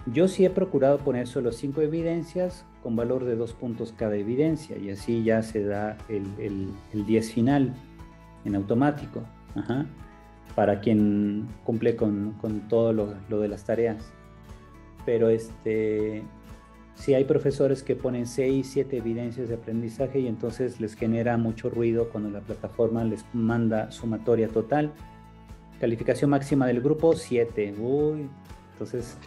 Yo sí he procurado poner solo 5 evidencias con valor de 2 puntos cada evidencia y así ya se da el 10 final en automático. Ajá. Para quien cumple con todo lo de las tareas. Pero sí hay profesores que ponen 6, 7 evidencias de aprendizaje y entonces les genera mucho ruido cuando la plataforma les manda sumatoria total. Calificación máxima del grupo 7. Uy, entonces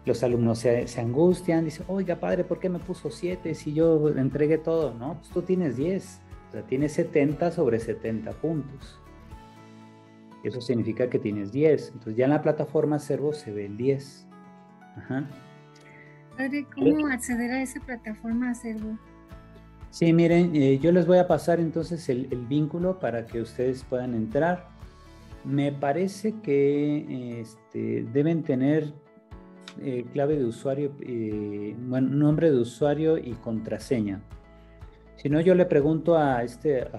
los alumnos se angustian, dicen, oiga padre, ¿por qué me puso 7 si yo entregué todo? No, pues tú tienes 10. O sea, tienes 70 sobre 70 puntos. Eso significa que tienes 10. Entonces ya en la plataforma Acervo se ve el 10. Ajá. Padre, ¿cómo acceder a esa plataforma Acervo? Sí, miren, yo les voy a pasar entonces el vínculo para que ustedes puedan entrar. Me parece que deben tener clave de usuario, bueno, nombre de usuario y contraseña. Si no, yo le pregunto a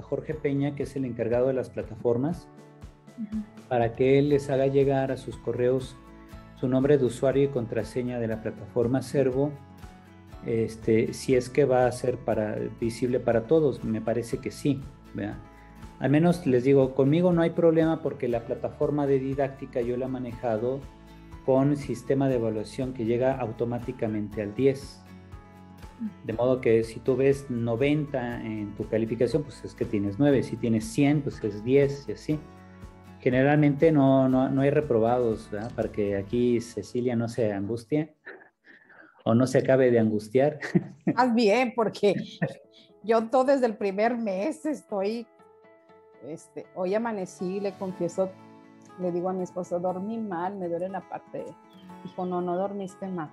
Jorge Peña, que es el encargado de las plataformas, para que él les haga llegar a sus correos su nombre de usuario y contraseña de la plataforma Acervo. Si es que va a ser visible para todos, me parece que sí, ¿verdad? Al menos les digo, conmigo no hay problema porque la plataforma de didáctica yo la he manejado con sistema de evaluación que llega automáticamente al 10. De modo que si tú ves 90 en tu calificación, pues es que tienes 9. Si tienes 100, pues es 10 y así. Generalmente no hay reprobados, ¿verdad? Para que aquí Cecilia no se angustie o no se acabe de angustiar. Más bien, porque yo todo desde el primer mes estoy, hoy amanecí, le confieso, le digo a mi esposo, dormí mal, me duele la parte. Dijo, no dormiste mal,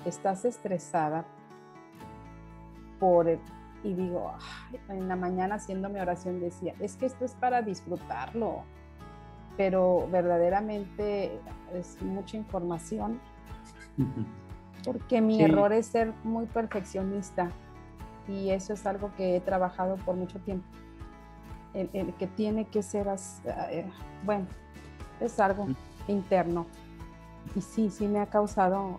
estás estresada y digo, ay, en la mañana haciendo mi oración decía, es que esto es para disfrutarlo, pero verdaderamente es mucha información, porque mi error es ser muy perfeccionista y eso es algo que he trabajado por mucho tiempo, el que tiene que ser, bueno, es algo interno y sí me ha causado,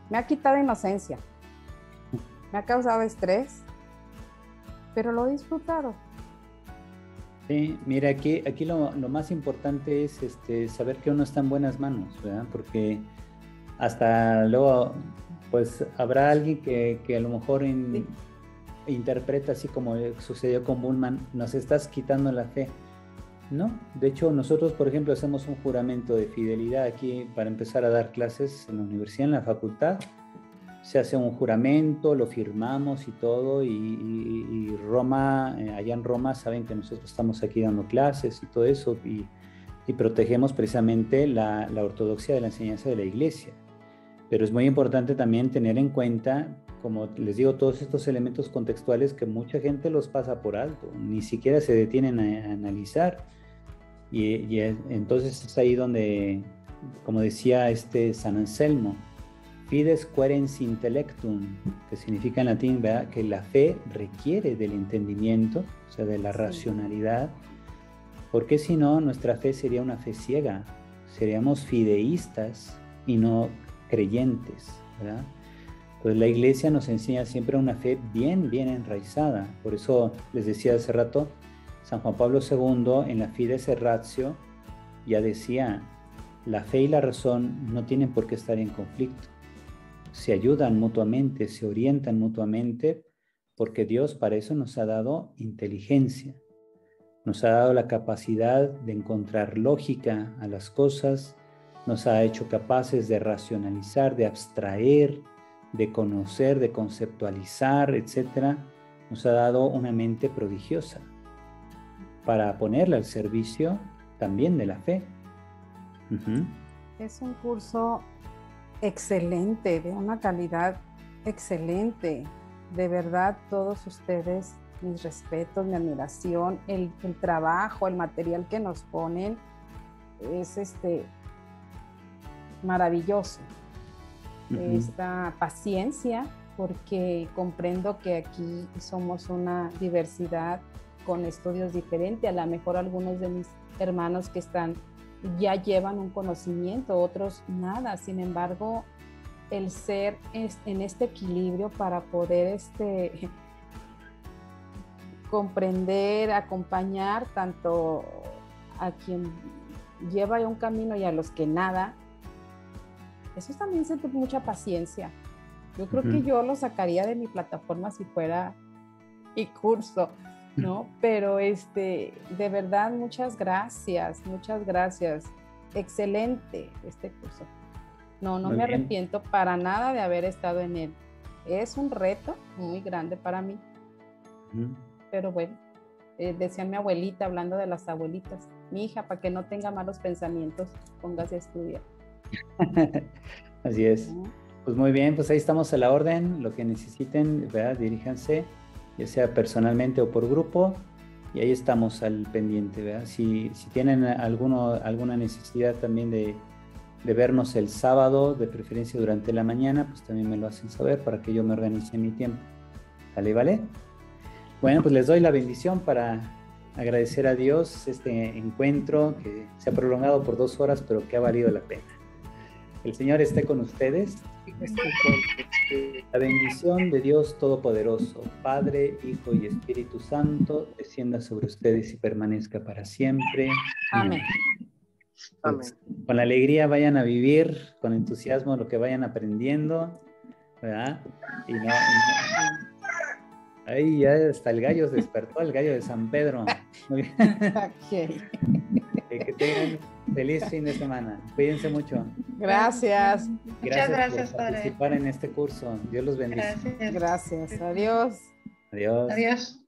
me ha quitado inocencia, me ha causado estrés, pero lo he disfrutado. Sí, mira, aquí lo más importante es saber que uno está en buenas manos, ¿verdad? Porque hasta luego, pues habrá alguien que a lo mejor interpreta así como sucedió con Bullman, nos estás quitando la fe. No, de hecho nosotros, por ejemplo, hacemos un juramento de fidelidad aquí para empezar a dar clases en la universidad, en la facultad. Se hace un juramento, lo firmamos y todo, y Roma, allá en Roma saben que nosotros estamos aquí dando clases y todo eso, y protegemos precisamente la ortodoxia de la enseñanza de la iglesia. Pero es muy importante también tener en cuenta, como les digo, todos estos elementos contextuales que mucha gente los pasa por alto, ni siquiera se detienen a analizar, y entonces es ahí donde, como decía San Anselmo, fides querens intellectum, que significa en latín, ¿verdad?, que la fe requiere del entendimiento, o sea, de la racionalidad, porque si no, nuestra fe sería una fe ciega, seríamos fideístas y no creyentes, ¿verdad? Pues la iglesia nos enseña siempre una fe bien enraizada. Por eso les decía hace rato, San Juan Pablo II en la Fides et Ratio ya decía, la fe y la razón no tienen por qué estar en conflicto. Se ayudan mutuamente, se orientan mutuamente, porque Dios para eso nos ha dado inteligencia, nos ha dado la capacidad de encontrar lógica a las cosas, nos ha hecho capaces de racionalizar, de abstraer, de conocer, de conceptualizar, etc. Nos ha dado una mente prodigiosa para ponerla al servicio también de la fe. Es un curso excelente, de una calidad excelente. De verdad, todos ustedes, mis respetos, mi admiración, el trabajo, el material que nos ponen es maravilloso. Esta paciencia, porque comprendo que aquí somos una diversidad con estudios diferentes. A lo mejor algunos de mis hermanos que están ya llevan un conocimiento, otros nada. Sin embargo, el ser en este equilibrio para poder comprender, acompañar tanto a quien lleva un camino y a los que nada, eso también se tiene mucha paciencia. Yo creo que yo lo sacaría de mi plataforma si fuera mi curso, ¿no? Pero de verdad, muchas gracias. Excelente este curso. No me arrepiento para nada de haber estado en él. Es un reto muy grande para mí, Pero bueno, decía mi abuelita, hablando de las abuelitas, mi hija, para que no tenga malos pensamientos, póngase a estudiar. Así es. Pues muy bien, pues ahí estamos a la orden, lo que necesiten, ¿verdad? Diríjanse, ya sea personalmente o por grupo, y ahí estamos al pendiente, ¿verdad? Si tienen alguna necesidad también de vernos el sábado, de preferencia durante la mañana, pues también me lo hacen saber para que yo me organice mi tiempo. ¿Vale? ¿Vale? Bueno, pues les doy la bendición para agradecer a Dios este encuentro que se ha prolongado por 2 horas, pero que ha valido la pena. El Señor esté con ustedes. La bendición de Dios Todopoderoso, Padre, Hijo y Espíritu Santo, descienda sobre ustedes y permanezca para siempre. Amén. Pues, con la alegría vayan a vivir, con entusiasmo lo que vayan aprendiendo, ¿verdad? Y no. Ahí ya hasta el gallo se despertó, el gallo de San Pedro. Muy bien. Okay. Que tengan feliz fin de semana. Cuídense mucho. Gracias. Muchas gracias por participar en este curso. Dios los bendiga. Gracias. Adiós. Adiós. Adiós.